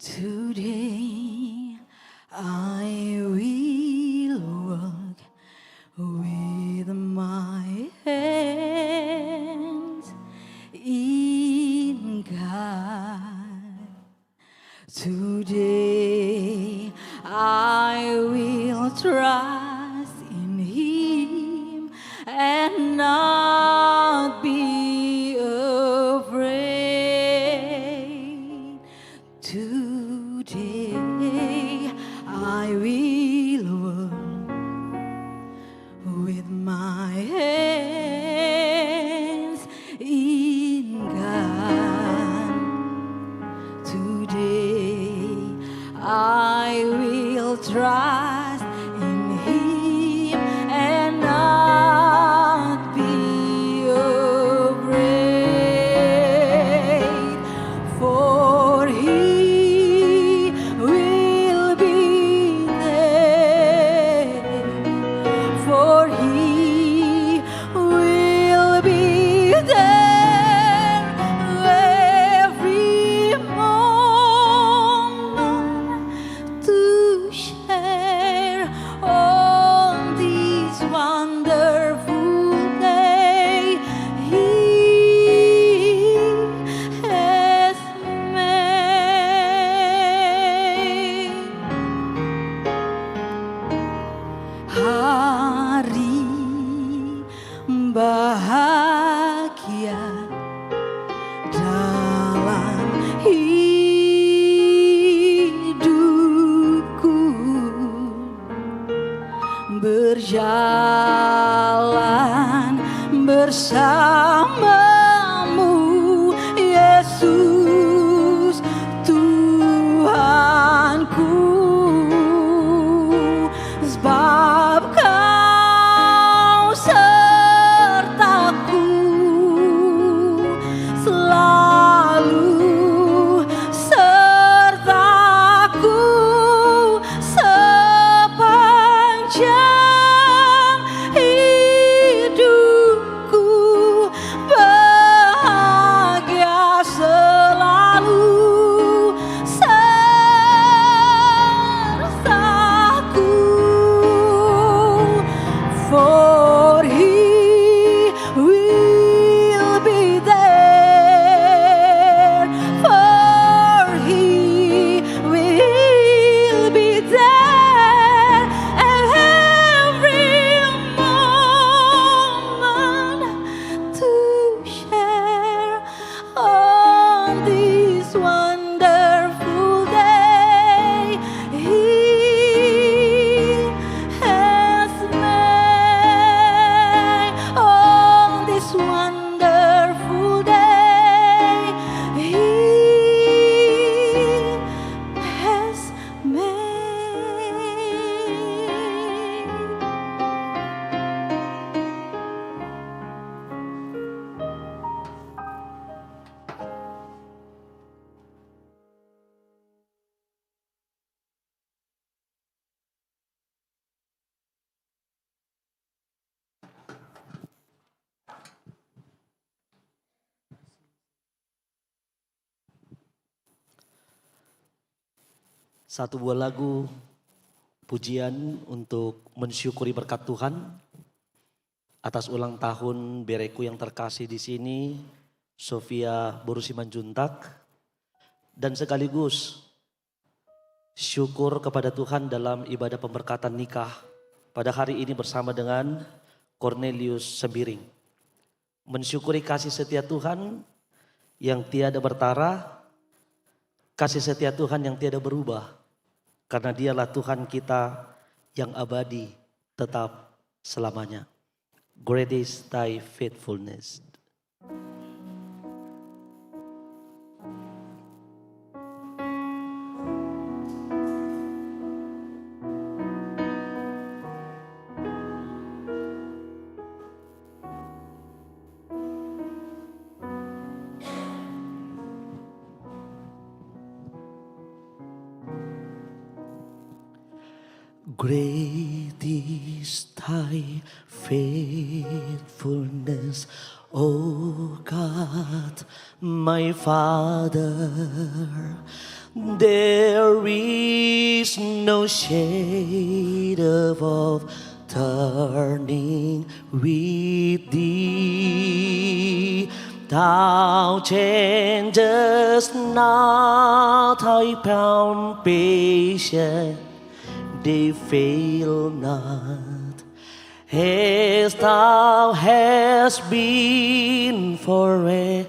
Today I will walk with my hands in God. Today I will trust in Him and not be afraid. Today I will walk with my hands in God. Today I will trust in Him and not be afraid, for He will be there, for He will be there every moment to share on this wonderful day He has made. Hari bahagia dalam hidupku, berjalan bersamamu Yesus Tuhanku, sebab Kau sertaku selalu, sertaku sepanjang hidupku, bahagia selalu sertaku, for He will be there, for He will be there every moment to share on this wonderful day He has made. On this wonderful day He has made. Satu buah lagu pujian untuk mensyukuri berkat Tuhan atas ulang tahun bereku yang terkasih di sini, Sofia Boru Simanjuntak, dan sekaligus syukur kepada Tuhan dalam ibadah pemberkatan nikah pada hari ini bersama dengan Cornelius Sembiring. Mensyukuri kasih setia Tuhan yang tiada bertara, kasih setia Tuhan yang tiada berubah. Karena Dialah Tuhan kita yang abadi tetap selamanya. Great is thy faithfulness. Great is thy faithfulness, Oh God, my Father, there is no shade of turning with thee. Thou changest not thy patience, they fail not. As thou hast been forever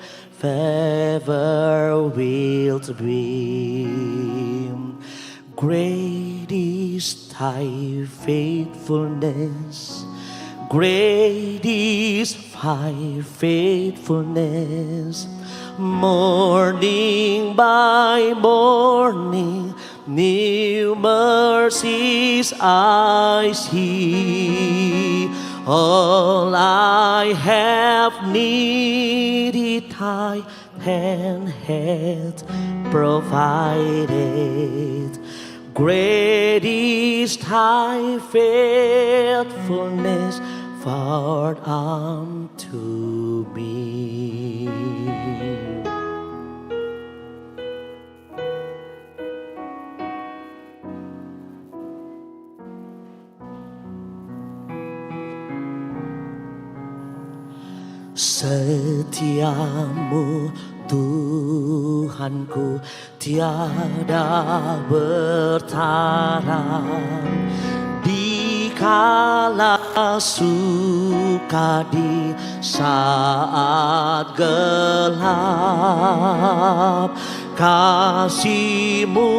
wilt be. Great is thy faithfulness, great is thy faithfulness. Morning by morning, new mercies I see. All I have needed, thy hand hath provided. Great is thy faithfulness, far unto me. Setiamu Tuhanku tiada bertara, dikala suka di saat gelap. Kasih-Mu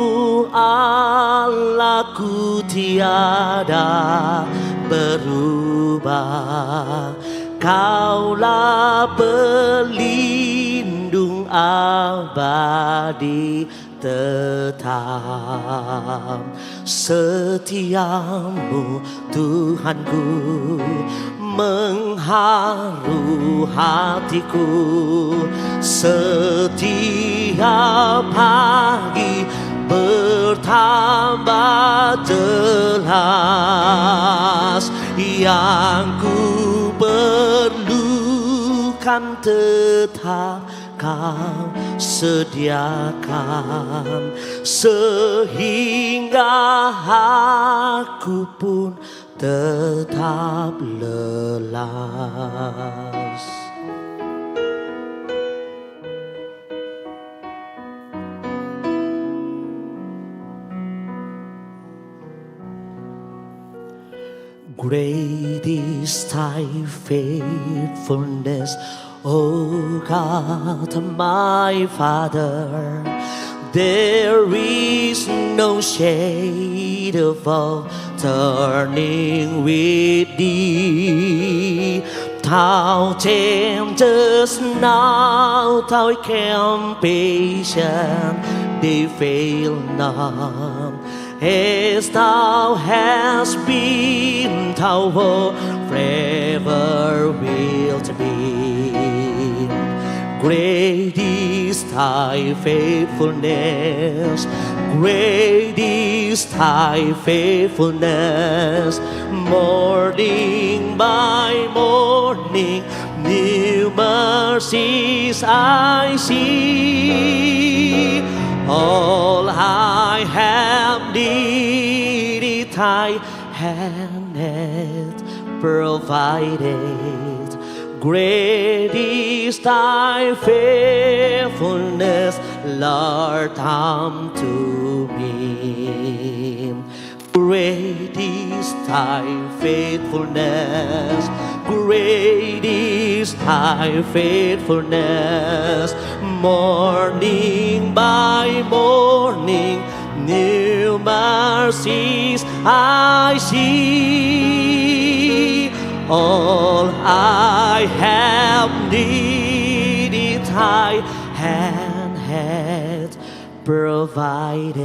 Allahku tiada berubah. Kaulah pelindung abadi tetap. Setiamu Tuhanku mengharu hatiku. Setiap pagi bertambah jelas. Yang ku perlukan tetap Kau sediakan, sehingga aku pun tetap lelas. Great is thy faithfulness, O God, my Father. There is no shade of turning with thee. Thou changest not thy compassion, they fail not. As thou hast been, thou forever wilt be. Great is thy faithfulness, great is thy faithfulness. Morning by morning, new mercies I see. All I have needed, thy hand hath provided. Great is thy faithfulness, Lord, unto me. Great is thy faithfulness, great is thy faithfulness. Morning by morning, new mercies I see. All I have needed, thy hand hath provided.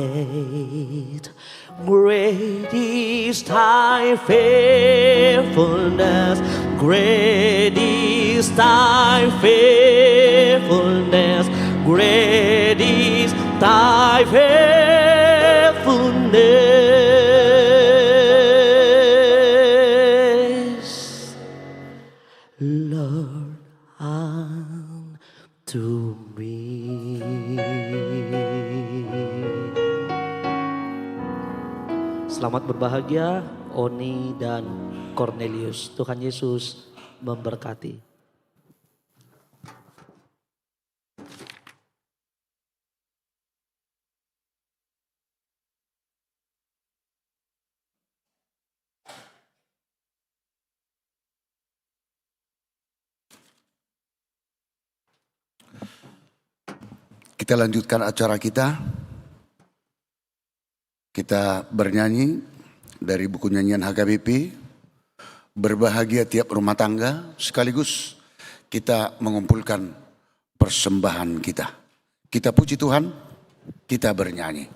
Great is thy faithfulness, great is thy faithfulness, great is thy faithfulness. Lord, Selamat berbahagia Oni dan Cornelius. Tuhan Yesus memberkati. Kita lanjutkan acara kita. Kita bernyanyi dari buku nyanyian HKBP, Berbahagia Tiap Rumah Tangga, sekaligus kita mengumpulkan persembahan kita. Kita puji Tuhan, kita bernyanyi.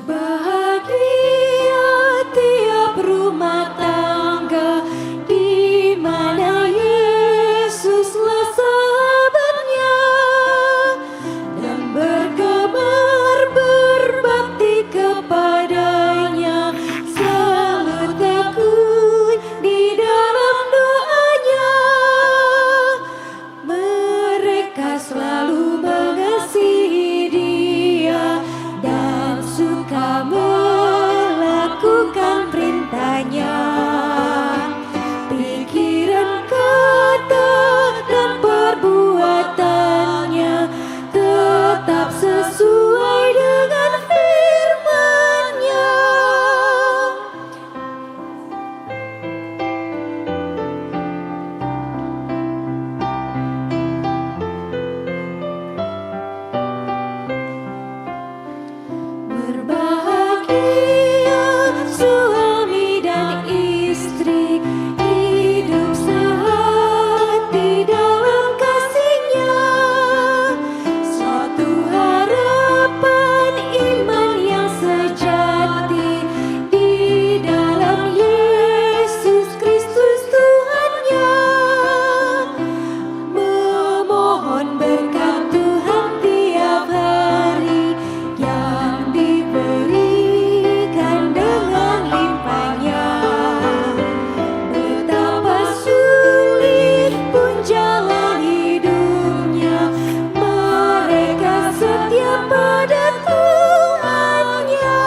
Berbahagia tiap rumah tangga di mana Yesuslah sahabatnya dan bergemar berbakti kepadanya, selalu tekun di dalam doanya. Mereka selalu mengasihi Dia dan suka melakukan perintahnya. Pikiran, kata, dan perbuatannya tetap sesuai dengan firman-Nya. Berbahagia suami dan istri, hidup sehati dalam kasih-Nya. Satu harapan iman yang sejati di dalam Yesus Kristus Tuhan-Nya. Memohon berkat Tuhan tiap hari yang diberikan dengan limpahnya. Betapa sulit pun jalan hidupnya, mereka setia pada Tuhan-Nya.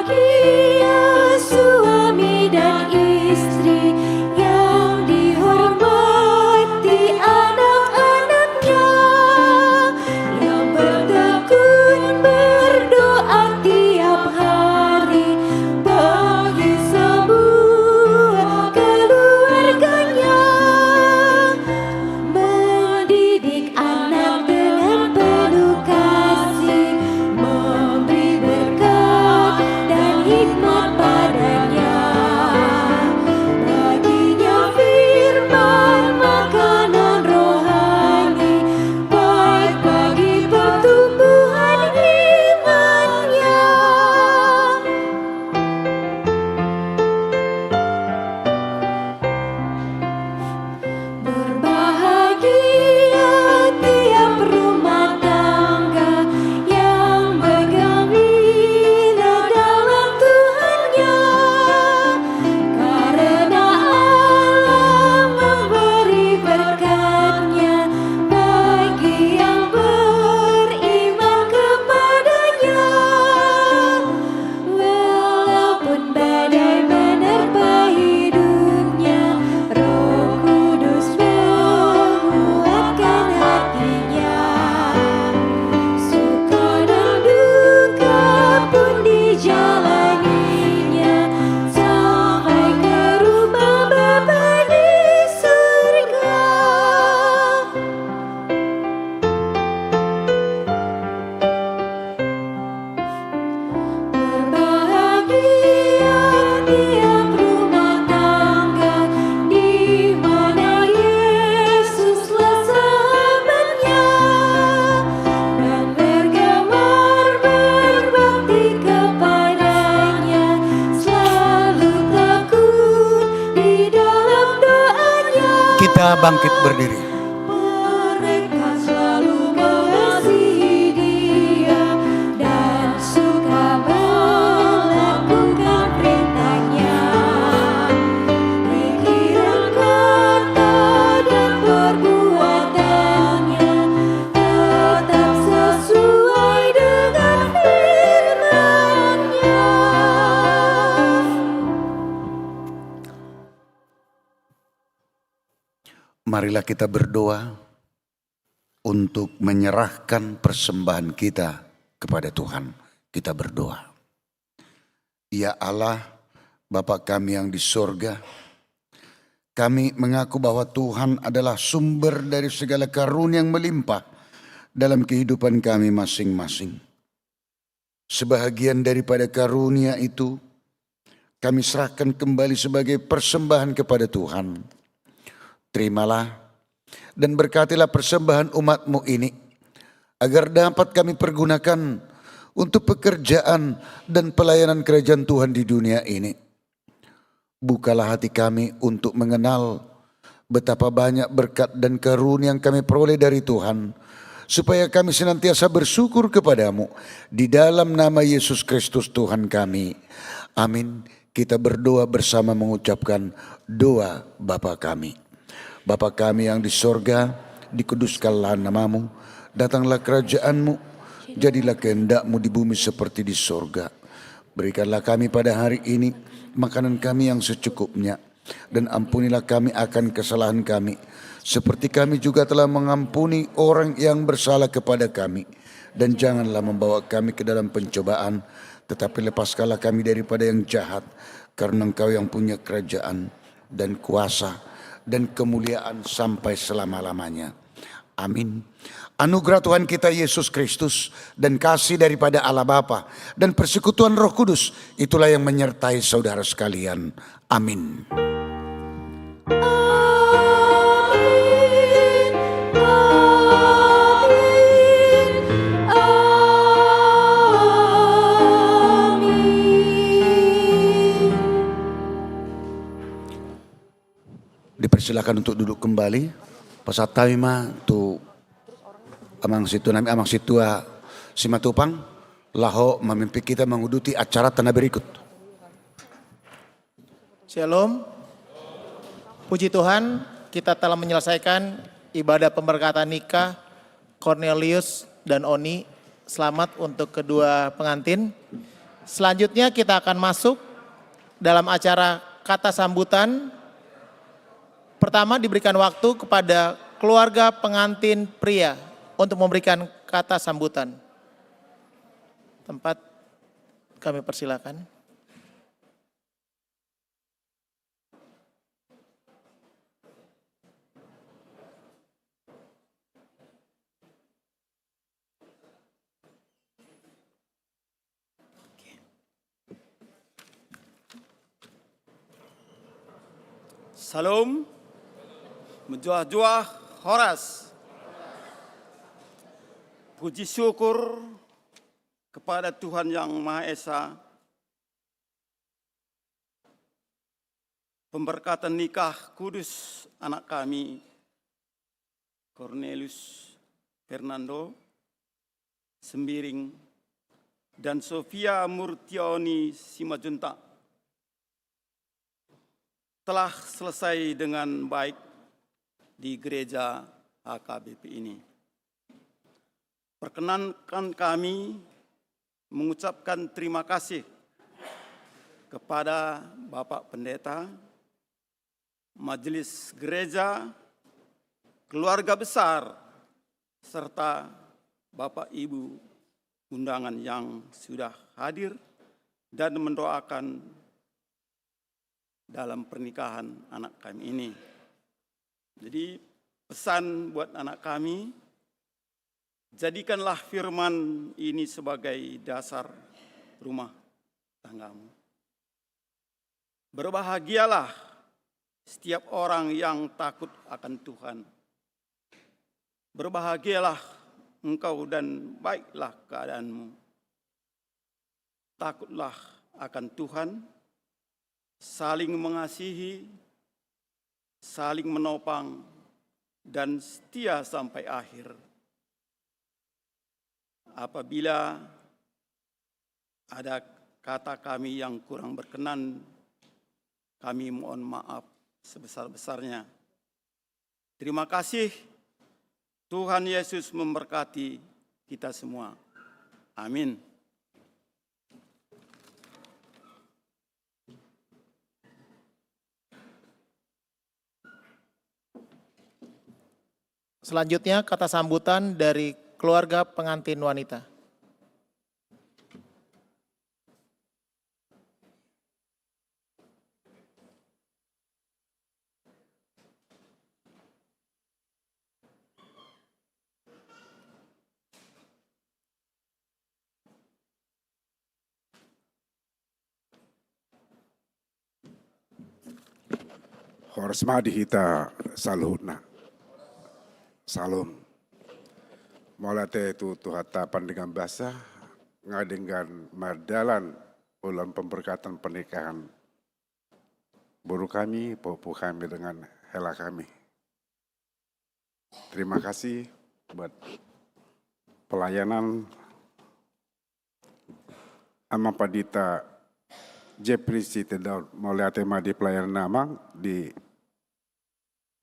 Berbahagia suami dan istri yang dihormati anak-anaknya, yang bertekun berdoa tiap hari bagi semua keluarganya, mendidik anak dengan penuh kasih, memberi berkat dan hikmat padanya. Baginya firman makanan rohani, baik bagi pertumbuhan imannya. Berbahagia tiap rumah tangga yang bergembira dalam Tuhan-Nya, karena Allah memberi berkat-Nya bagi yang beriman kepadanya. Walaupun badai menerpa hidupnya, Roh Kudus menguatkan hatinya. Suka dan duka pun dijalaninya, kita bangkit berdiri. Mereka selalu mengasihi Dia dan suka melakukan perintahnya. Pikiran, kata, dan perbuatannya tetap sesuai dengan firman-Nya. Marilah kita berdoa untuk menyerahkan persembahan kita kepada Tuhan. Kita berdoa. Ya Allah, Bapa kami yang di sorga, kami mengaku bahwa Tuhan adalah sumber dari segala karunia yang melimpah dalam kehidupan kami masing-masing. Sebahagian daripada karunia itu kami serahkan kembali sebagai persembahan kepada Tuhan. Terimalah dan berkatilah persembahan umat-Mu ini, agar dapat kami pergunakan untuk pekerjaan dan pelayanan kerajaan Tuhan di dunia ini. Bukalah hati kami untuk mengenal betapa banyak berkat dan karunia yang kami peroleh dari Tuhan, supaya kami senantiasa bersyukur kepadamu. Di dalam nama Yesus Kristus Tuhan kami. Amin. Kita berdoa bersama mengucapkan doa Bapa kami. Bapa kami yang di sorga, dikuduskanlah namamu, datanglah kerajaanmu, jadilah kehendak-Mu di bumi seperti di sorga. Berikanlah kami pada hari ini makanan kami yang secukupnya, dan ampunilah kami akan kesalahan kami, seperti kami juga telah mengampuni orang yang bersalah kepada kami. Dan janganlah membawa kami ke dalam pencobaan, tetapi lepaskanlah kami daripada yang jahat, karena Engkau yang punya kerajaan dan kuasa dan kemuliaan sampai selama-lamanya. Amin. Anugerah Tuhan kita Yesus Kristus dan kasih daripada Allah Bapa dan persekutuan Roh Kudus, itulah yang menyertai saudara sekalian. Amin. Dipersilakan untuk duduk kembali. Pasatawima tu amang situa Simatupang laho memimpin kita menguduti acara tanah berikut. Shalom. Puji Tuhan, kita telah menyelesaikan ibadah pemberkatan nikah Cornelius dan Oni. Selamat untuk kedua pengantin. Selanjutnya kita akan masuk dalam acara kata sambutan. Pertama diberikan waktu kepada keluarga pengantin pria untuk memberikan kata sambutan. Tempat kami persilakan. Salam, menjuah-juah horas. Puji syukur kepada Tuhan Yang Maha Esa. Pemberkatan nikah kudus anak kami, Cornelius Fernando Sembiring dan Sofia Murtioni Simajuntak telah selesai dengan baik di gereja HKBP ini. Perkenankan kami mengucapkan terima kasih kepada Bapak Pendeta, Majelis Gereja, keluarga besar, serta Bapak Ibu undangan yang sudah hadir dan mendoakan dalam pernikahan anak kami ini. Jadi pesan buat anak kami, jadikanlah firman ini sebagai dasar rumah tanggamu. Berbahagialah setiap orang yang takut akan Tuhan. Berbahagialah engkau dan baiklah keadaanmu. Takutlah akan Tuhan, saling mengasihi, saling menopang, dan setia sampai akhir. Apabila ada kata kami yang kurang berkenan, kami mohon maaf sebesar-besarnya. Terima kasih. Tuhan Yesus memberkati kita semua. Amin. Selanjutnya kata sambutan dari keluarga pengantin wanita. Horsmadi hita salhutna. Salam. Molate tu tuhata pandangan basah ngadenggan mardalan ulang pemberkatan pernikahan buru kami, popo kami dengan hela kami. Terima kasih buat pelayanan Amang Padita Jepri Siti Daud Molate di pelayanan Amang di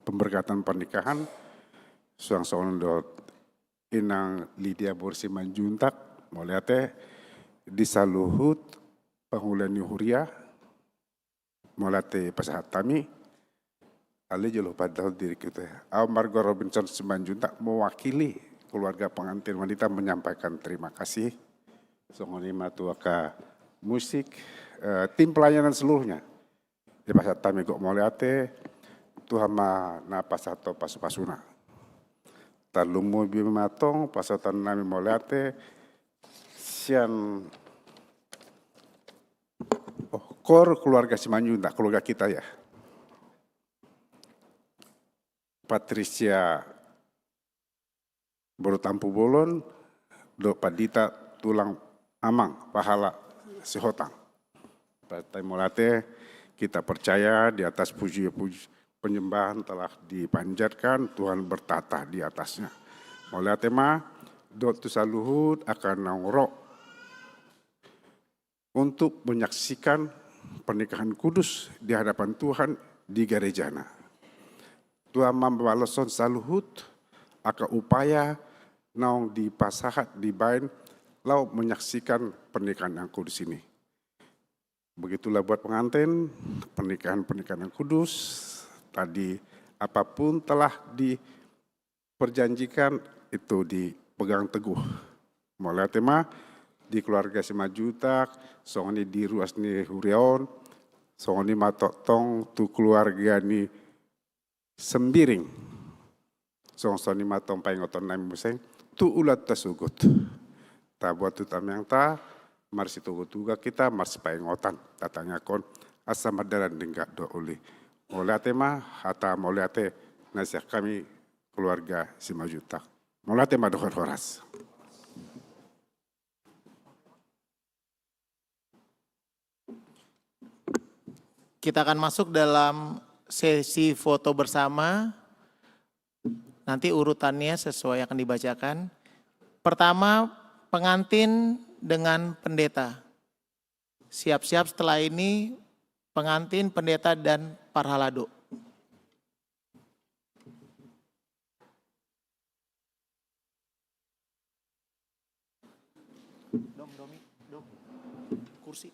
pemberkatan pernikahan suang sondo inang Lydia Bursi Manjuntak moliate di saluhut pangulani huria molate pasahat kami ali jolo padahal diri kita. Margo Robinson Simanjuntak mewakili keluarga pengantin wanita menyampaikan terima kasih. Songoni matuaka musik tim pelayanan seluruhnya. Di pasahat kami kok moliate Tuhan ma na pasato pasu-pasuna. Talumu bimatong pasatan nami moliate sian kor keluarga Simanjuntak, keluarga kita ya. Patricia Borutampu Bolon, do Padita Tulang Amang, Pahala Sihotang. Partai Molate kita percaya di atas puji-puji penyembahan telah dipanjatkan, Tuhan bertata di atasnya. Molate ma do tusaluhut akan nongro untuk menyaksikan pernikahan kudus di hadapan Tuhan di gerejana. Tuhan membalason saluhut akan upaya naung di pasahat di bain lau menyaksikan pernikahan yang kudus ini. Begitulah buat pengantin pernikahan yang kudus tadi apapun telah diperjanjikan itu dipegang teguh. Mulai tema di keluarga Simanjuntak, songoni di ruas ni huriaon, songoni matotong tu keluarga ni sembiring. Songoni matong paingoton nami museng, tu ulat tasugut. Ta buat tu tamang ta, marsi tuga kita marsi paingotan. Tatanya kon asam madaran denggak do uli. Molate ma hata molate nasihat kami keluarga Simanjuntak. Molate ma dohor horas. Kita akan masuk dalam sesi foto bersama. Nanti urutannya sesuai akan dibacakan. Pertama, pengantin dengan pendeta. Siap-siap setelah ini pengantin, pendeta, dan parhalado. Dom, kursi.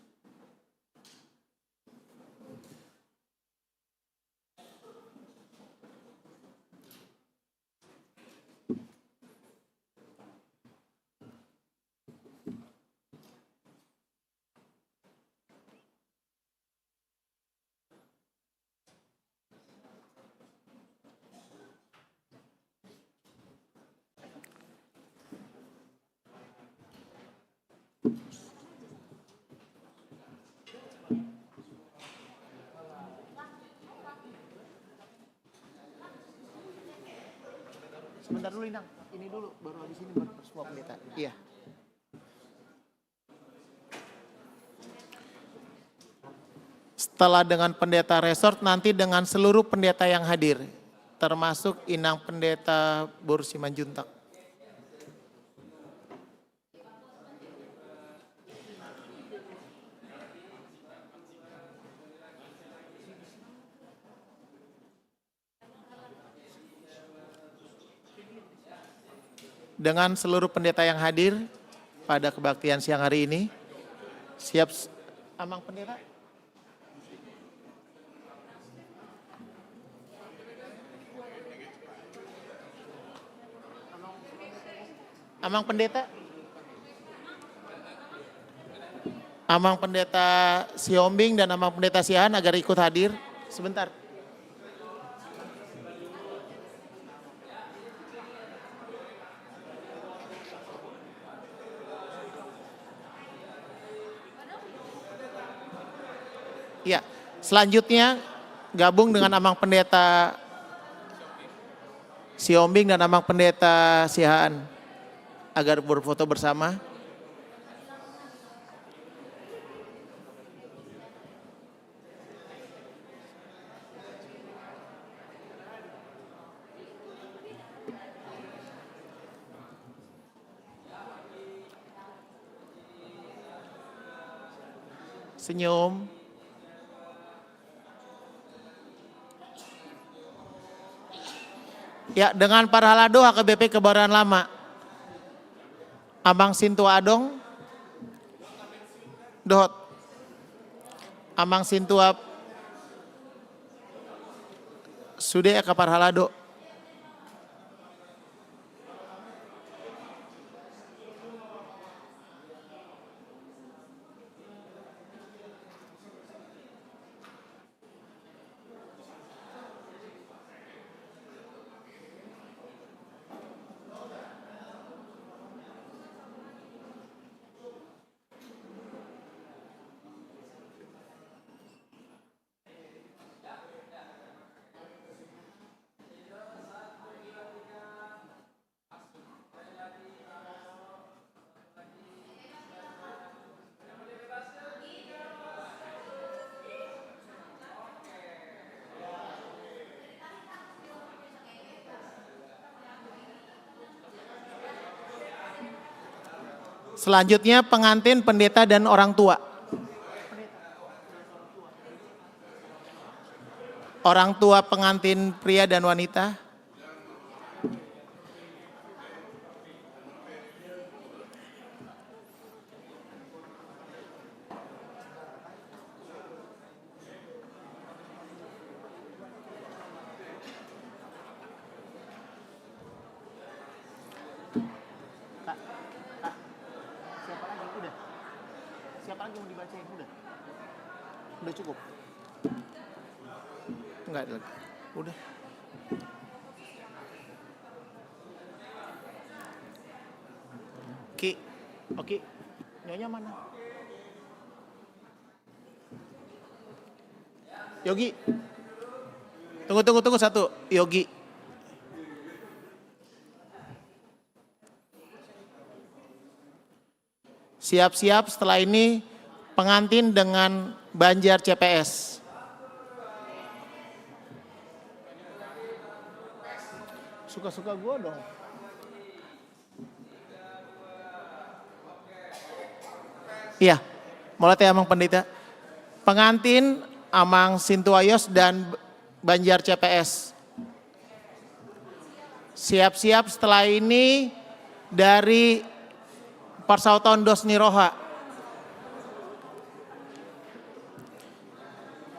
Sebentar dulu Inang, ini dulu baru habis ini baru semua pendeta. Iya. Setelah dengan pendeta resort nanti dengan seluruh pendeta yang hadir. termasuk Inang Pendeta Boru Simanjuntak. Dengan seluruh pendeta yang hadir pada kebaktian siang hari ini, siap Amang Pendeta? Amang Pendeta? Amang Pendeta Siombing dan Amang Pendeta Siahan agar ikut hadir sebentar. Ya, selanjutnya gabung dengan Amang Pendeta Siombing dan Amang Pendeta Siahaan agar berfoto bersama. Senyum. Ya, dengan para halado HKBP Kebayoran Lama. Amang Sintua Adong. Dohot. Amang Sintua Sude Eka Parhalado. Selanjutnya pengantin, pendeta, dan orang tua. Orang tua pengantin pria dan wanita. Siapa lagi mau dibacain? Udah cukup? Enggak ada lagi. Udah. Oke. Nyonya mana? Yogi. Tunggu satu. Yogi. Siap-siap setelah ini pengantin dengan Banjar CPS. Suka-suka gue dong. Iya, mulai Amang Pendeta. Pengantin Amang Sintuayos dan Banjar CPS. Siap-siap setelah ini dari Persautan Dos Niroha.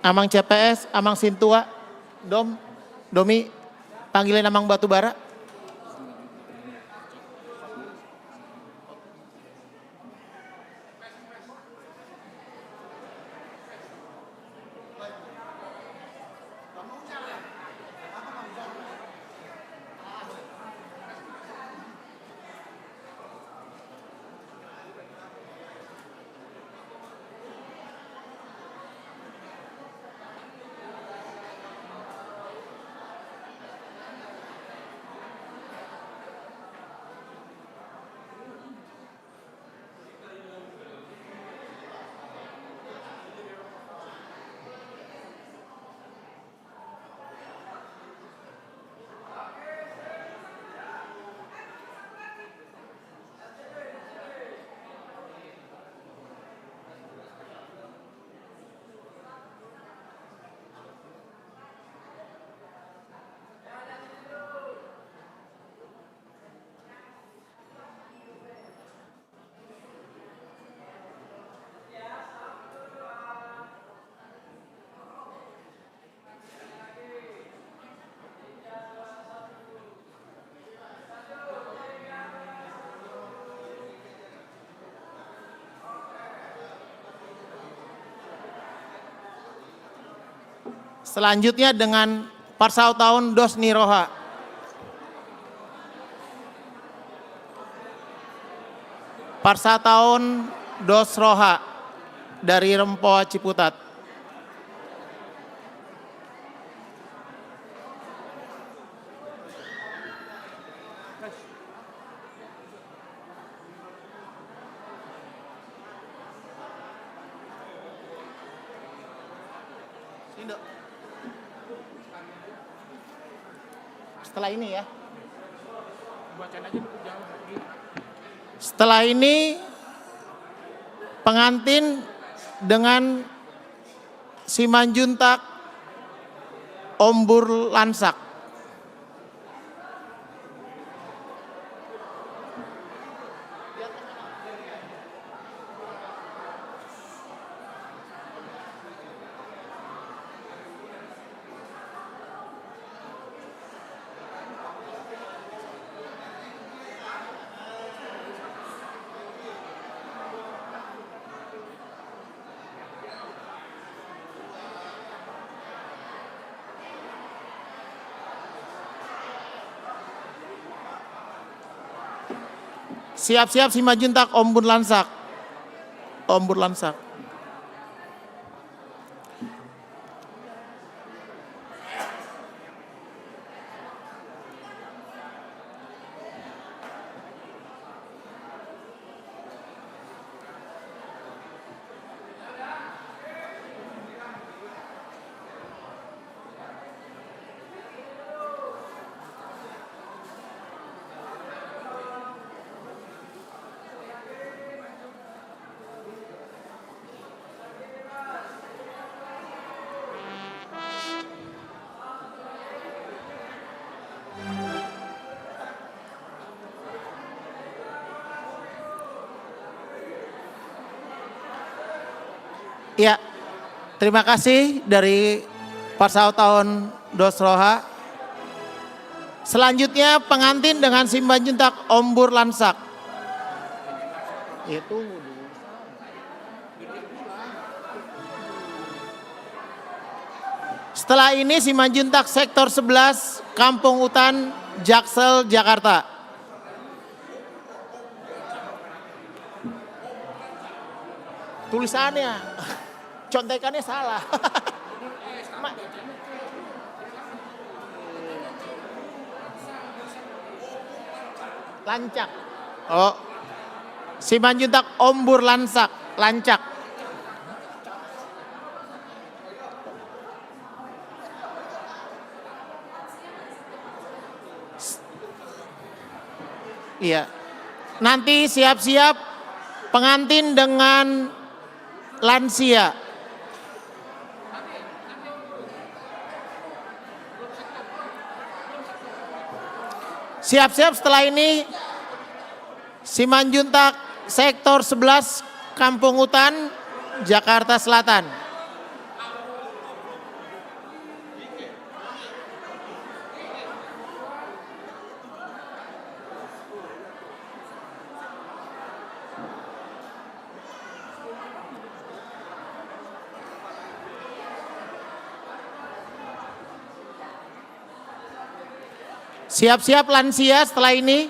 Amang CPS, Amang Sintua, Domi, panggilin Amang Batubara. Selanjutnya dengan Parsautaun Dos Niroha. Parsautaun Dos Roha dari Rempoa Ciputat. Setelah ini ya. Setelah ini pengantin dengan Simanjuntak Ombur Lansak. Siap-siap Simanjuntak Ombur Lansak. Ombur Lansak. Ya, terima kasih dari Parsautaun Dos Roha. Selanjutnya pengantin dengan Simanjuntak Ombur Lansak. Itu setelah ini Simanjuntak Sektor 11 Kampung Utan Jaksel Jakarta. Tulisannya, contekannya salah. Lancak. Oh, Simanjuntak Ombur Lansak, Lancak. Iya. Nanti siap-siap pengantin dengan lansia. Siap-siap setelah ini Simanjuntak Sektor 11 Kampung Utan Jakarta Selatan. Siap-siap lansia setelah ini.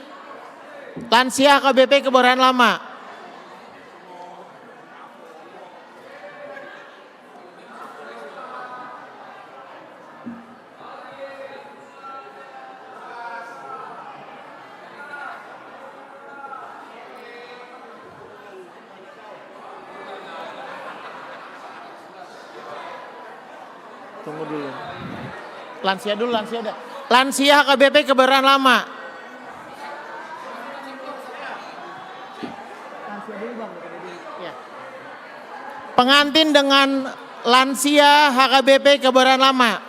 Lansia KBP Kebayoran Lama. Tunggu dulu. Lansia dulu, lansia dah. Lansia KBP Kebayoran Lama. Pengantin dengan lansia HKBP Kebayoran Lama.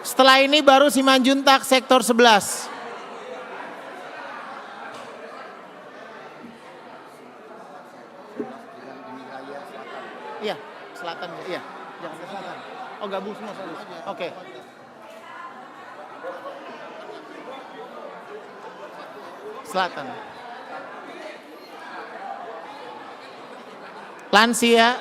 Setelah ini baru Simanjuntak Sektor 11. Iya, selatan. Iya, Jakarta Selatan. Oh, gabung semua. Oke. Selatan. Lansia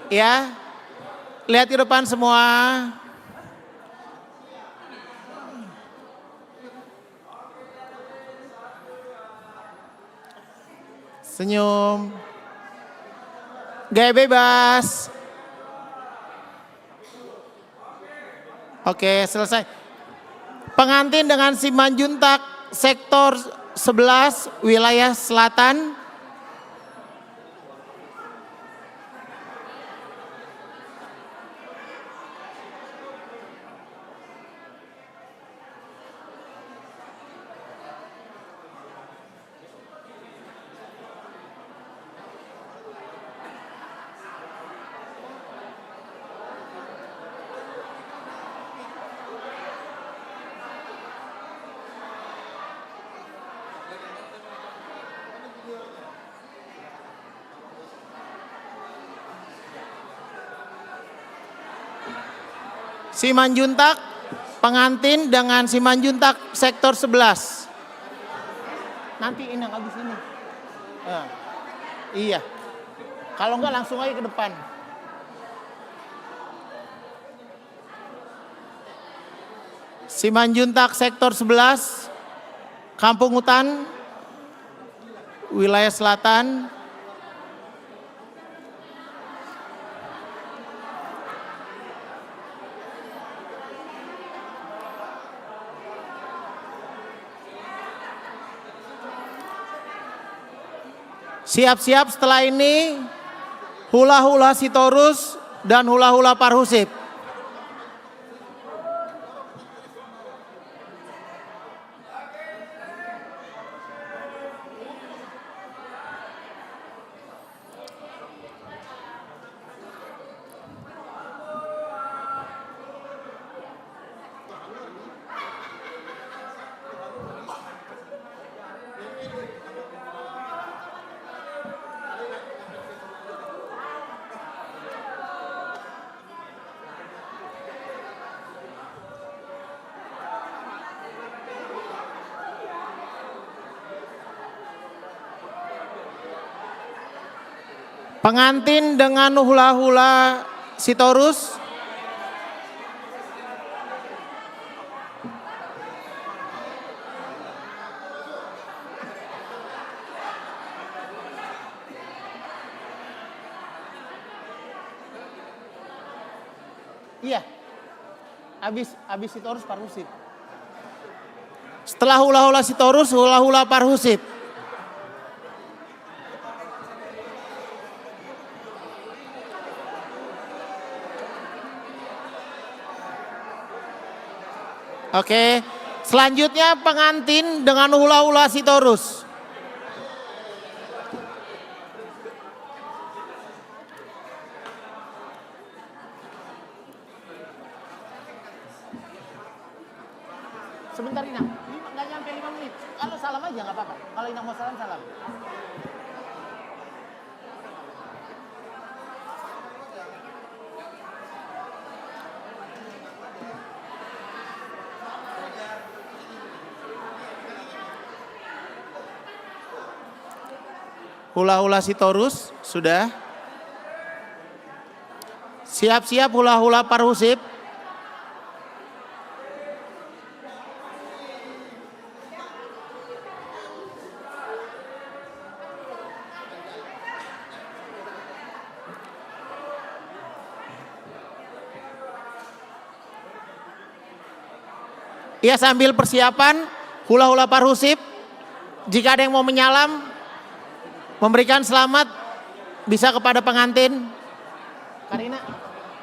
Ya, lihat ke depan semua. Senyum. Gaya bebas. Oke, selesai. Pengantin dengan Simanjuntak sektor 11 wilayah selatan. Simanjuntak, pengantin dengan Simanjuntak sektor 11. Nanti Inang habis ini. Iya. Kalau enggak langsung aja ke depan. Simanjuntak sektor 11, Kampung Hutan, wilayah selatan. Siap-siap setelah ini hula-hula Sitorus dan hula-hula Parhusip. Pengantin dengan hula-hula Sitorus. Iya. Habis Sitorus Parhusip. Setelah hula-hula Sitorus, hula-hula Parhusip. Oke, selanjutnya pengantin dengan hula-hula Sitorus. Sebentar Inang, nggak nyampe 5 menit. Kalau salam aja nggak apa-apa. Kalau Inang mau salam, salam. Hula-hula Sitorus sudah. Siap-siap hula-hula Parhusip. Ya, sambil persiapan hula-hula Parhusip. Jika ada yang mau menyalam, memberikan selamat bisa kepada pengantin. Karina,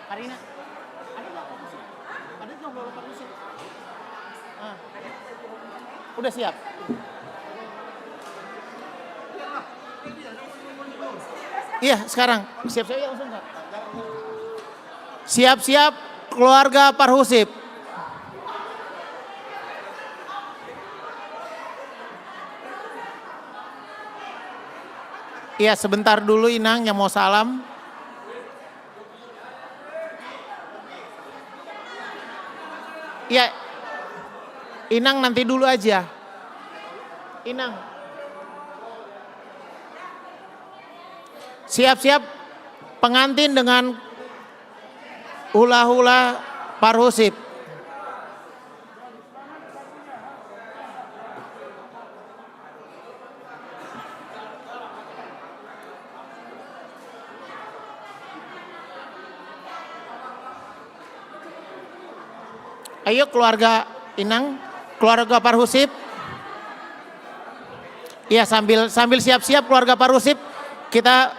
ada nggak Parhusip? Ada nggak hula-hula Parhusip? Udah siap. Iya, sekarang siap-siap ya langsung Kak. Siap-siap keluarga Parhusip. Iya, sebentar dulu Inang yang mau salam. Iya, Inang nanti dulu aja. Inang. Siap-siap pengantin dengan hula-hula parhusip. Ayo keluarga Inang, keluarga parhusip. Iya, sambil siap-siap keluarga parhusip, kita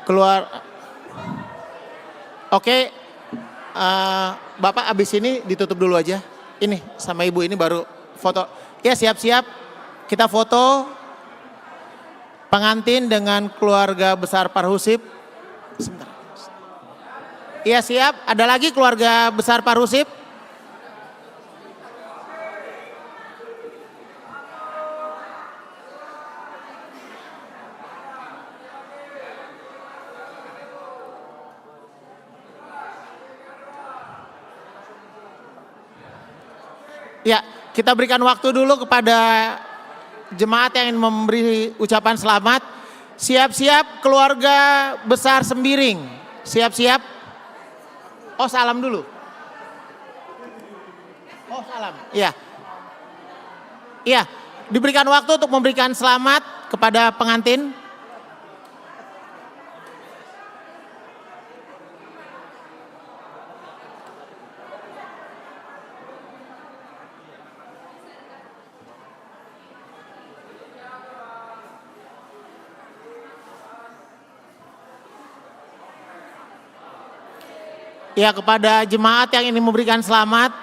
keluar. Oke, Bapak abis ini ditutup dulu aja. Ini sama ibu ini baru foto. Ya, siap-siap kita foto pengantin dengan keluarga besar parhusip. Sebentar. Iya, siap. Ada lagi keluarga besar parhusip? Ya, kita berikan waktu dulu kepada jemaat yang ingin memberi ucapan selamat. Siap-siap keluarga besar Sembiring. Siap-siap. Oh, salam dulu. Oh, salam. Iya. Iya, diberikan waktu untuk memberikan selamat kepada pengantin. Ya, kepada jemaat yang ingin memberikan selamat,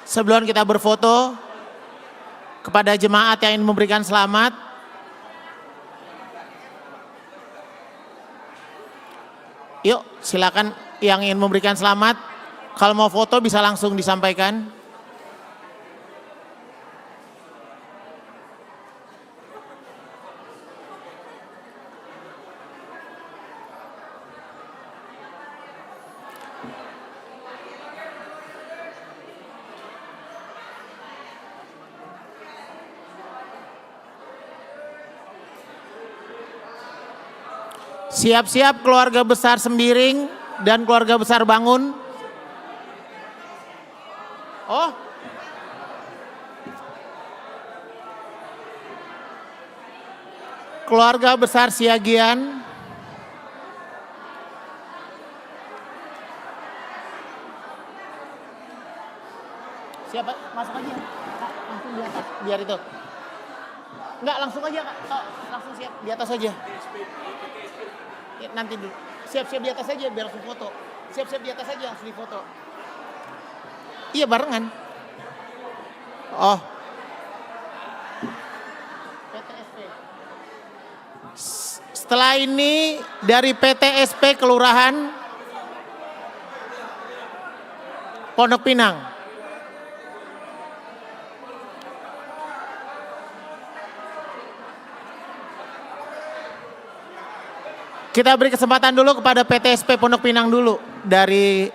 sebelum kita berfoto, kepada jemaat yang ingin memberikan selamat, yuk silakan yang ingin memberikan selamat, kalau mau foto bisa langsung disampaikan. Siap-siap keluarga besar Sembiring dan keluarga besar Bangun. Oh. Keluarga besar Siagian. Siapa? Masuk aja. Langsung di atas, biar itu. Enggak, langsung aja Kak. Langsung siap di atas aja. Nanti dulu. Siap-siap di atas aja biar langsung foto. Siap-siap di atas aja langsung difoto. Iya, barengan. Oh. PTSP. Setelah ini dari PTSP Kelurahan Pondok Pinang. Kita beri kesempatan dulu kepada PTSP Pondok Pinang dulu dari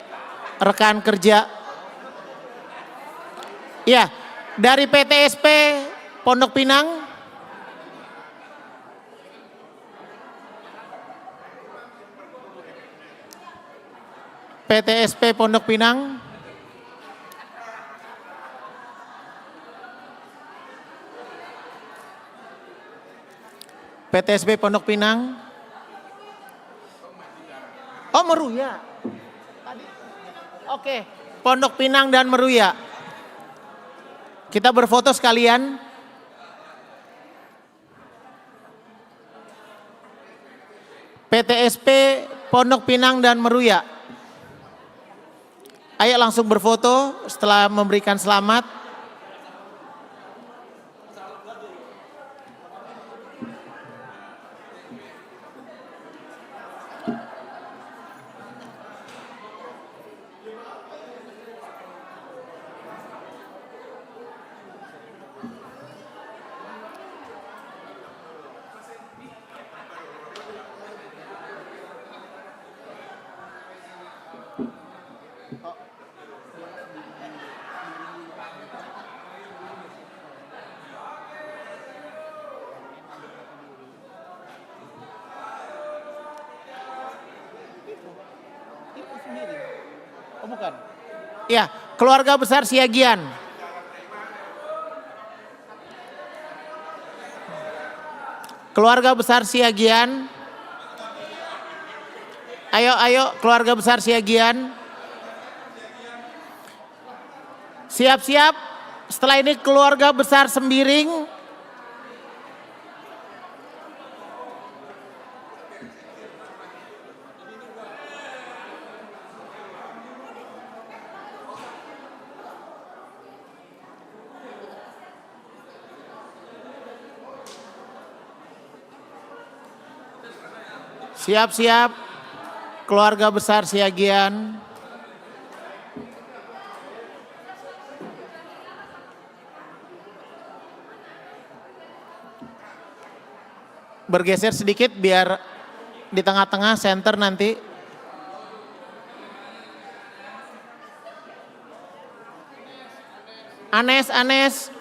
rekan kerja. Ya, dari PTSP Pondok Pinang. PTSP Pondok Pinang. PTSP Pondok Pinang. Oh, Meruya. Oke, Pondok Pinang dan Meruya. Kita berfoto sekalian. PTSP Pondok Pinang dan Meruya. Ayo langsung berfoto setelah memberikan selamat. bukan. Ya, keluarga besar Siagian. Keluarga besar Siagian. Ayo keluarga besar Siagian. Siap-siap. Setelah ini keluarga besar Sembiring. Siap-siap keluarga besar Siagian. Bergeser sedikit biar di tengah-tengah center nanti. Anes,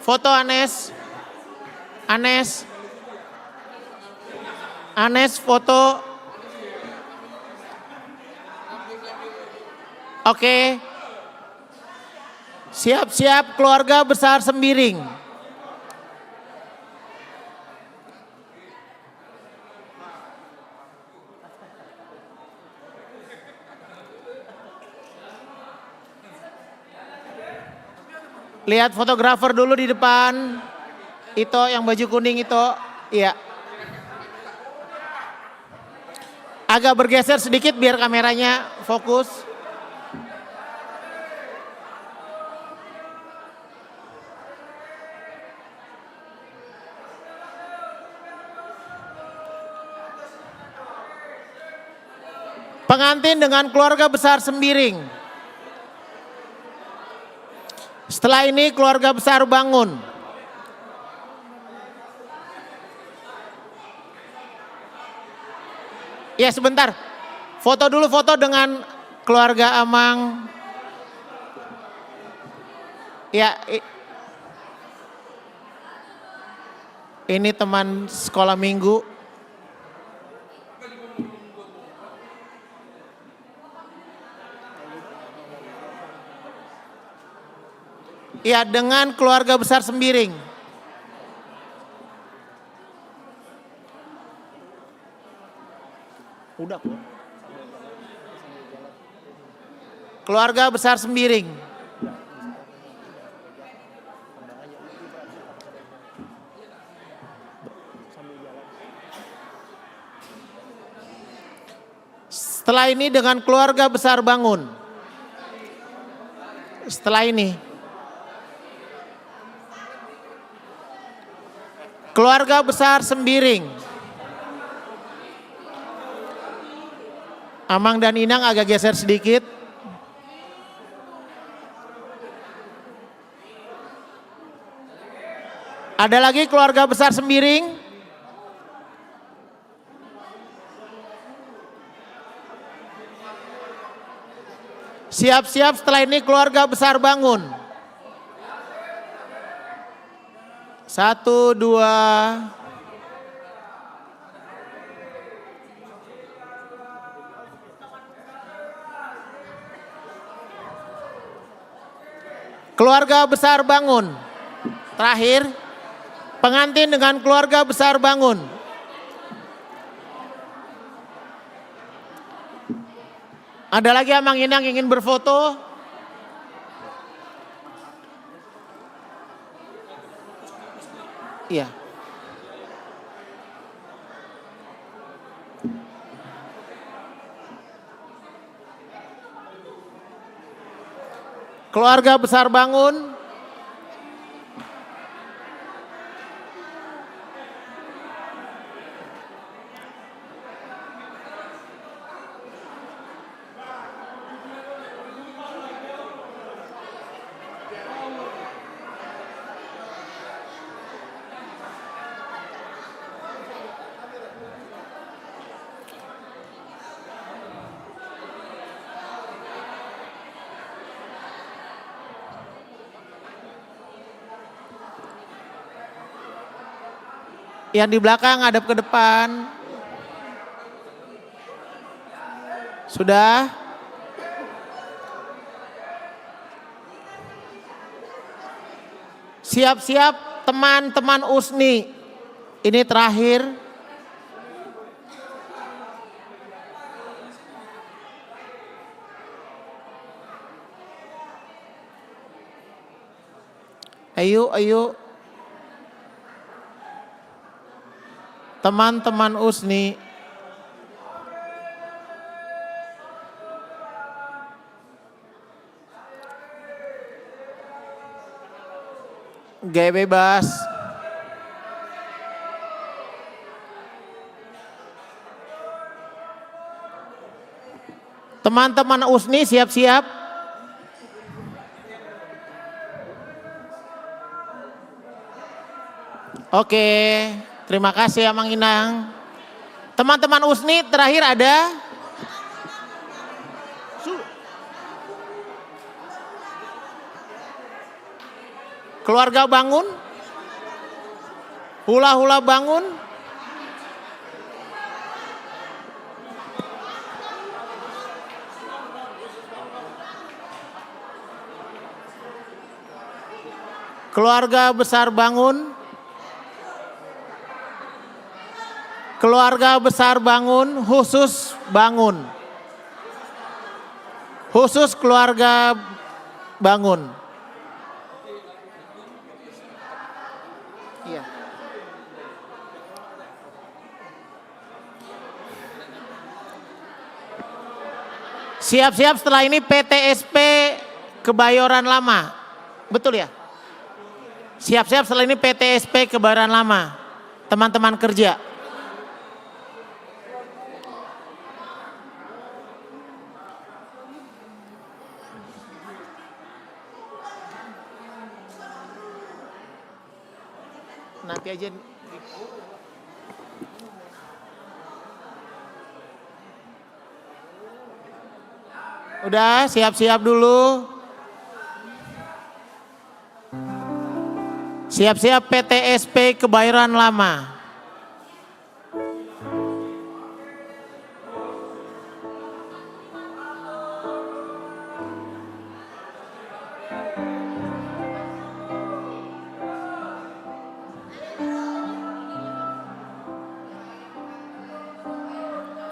foto Anes. Anes foto. Oke. Siap-siap keluarga besar Sembiring. Lihat fotografer dulu di depan. Itu yang baju kuning itu. Iya. Agak bergeser sedikit biar kameranya fokus. Pengantin dengan keluarga besar Sembiring. Setelah ini keluarga besar Bangun. Ya sebentar, foto dulu foto dengan keluarga Amang. Ya, ini teman sekolah minggu. Ya, dengan keluarga besar Sembiring. Udah, keluarga besar Sembiring. Setelah ini dengan keluarga besar Bangun. Setelah ini keluarga besar Sembiring. Amang dan Inang agak geser sedikit. Ada lagi keluarga besar Sembiring. Siap-siap setelah ini keluarga besar Bangun. 1, 2. Keluarga besar Bangun. Terakhir, pengantin dengan keluarga besar Bangun. Ada lagi Amang Inang yang ingin berfoto? Iya. Keluarga besar Bangun. Yang di belakang hadap ke depan. Sudah? Siap-siap teman-teman USNI. Ini terakhir. Ayo, ayo. Teman-teman USNI. Gaya bebas. Teman-teman USNI siap-siap. Oke, terima kasih ya Mang Inang. Teman-teman USNI terakhir ada keluarga bangun, hula-hula bangun. Keluarga besar bangun. Keluarga besar bangun, khusus bangun. Khusus keluarga bangun. Iya. Siap-siap setelah ini PTSP Kebayoran Lama. Betul ya? Siap-siap setelah ini PTSP Kebayoran Lama. Teman-teman kerja. Nanti aja. Udah siap-siap dulu. Siap-siap PTSP Kebayoran Lama.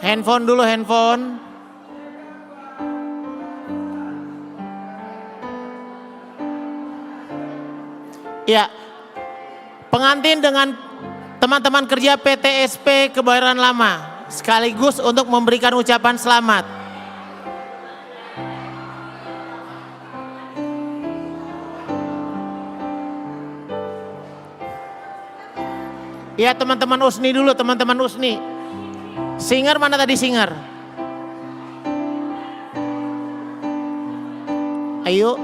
Handphone dulu, handphone. Ya, pengantin dengan teman-teman kerja PTSP Kebayoran Lama sekaligus untuk memberikan ucapan selamat. Ya, teman-teman USNI dulu, teman-teman USNI. Singer mana tadi singer? Ayo.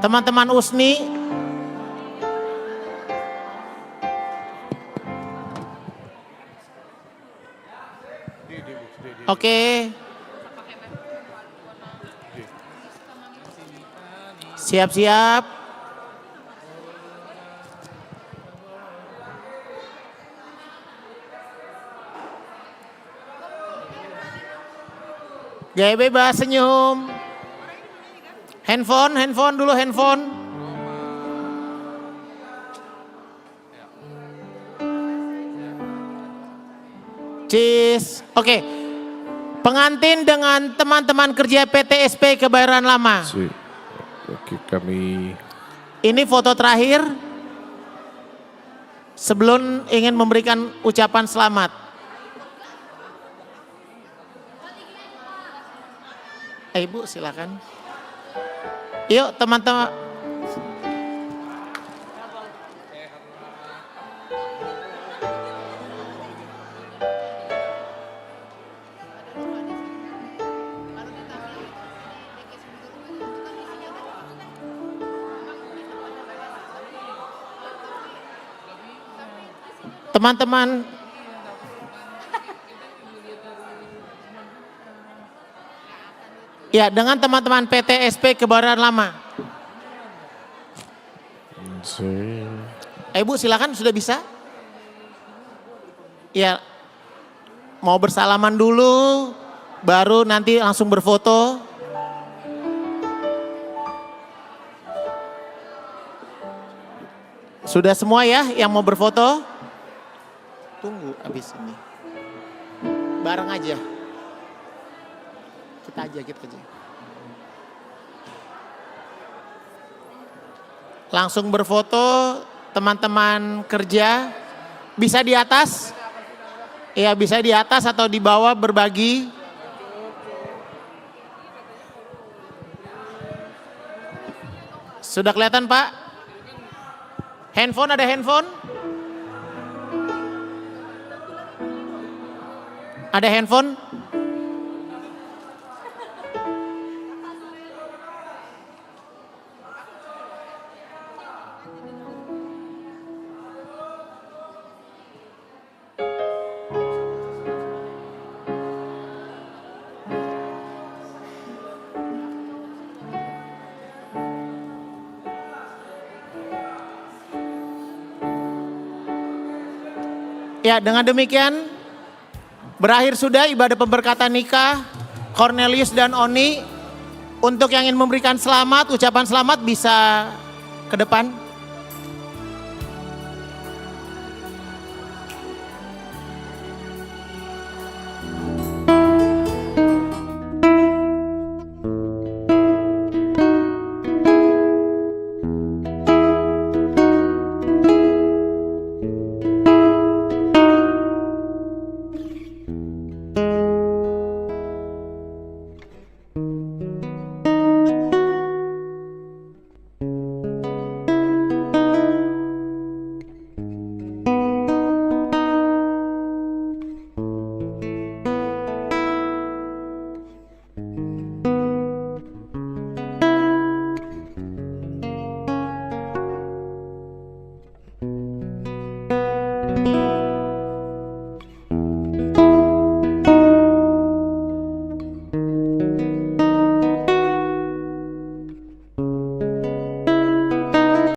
Teman-teman USNI. Oke. Siap-siap. Gaya bebas, senyum. Handphone, handphone dulu, handphone. Cheese. Oke. Pengantin dengan teman-teman kerja PTSP Kebayoran Lama. Oke, kami. Ini foto terakhir sebelum ingin memberikan ucapan selamat. Ibu silakan. Yuk teman-teman. Teman-teman. Ya, dengan teman-teman PTSP Kebayoran Lama. Ibu silakan, sudah bisa? Ya, mau bersalaman dulu, baru nanti langsung berfoto. Sudah semua ya yang mau berfoto? Tunggu habis ini. Bareng aja. Kita aja. Langsung berfoto, teman-teman kerja. Bisa di atas? Iya, bisa di atas atau di bawah berbagi. Sudah kelihatan Pak? Handphone, ada handphone? Ada handphone? Ya, dengan demikian berakhir sudah ibadah pemberkatan nikah Cornelius dan Oni. Untuk yang ingin memberikan selamat, ucapan selamat bisa ke depan.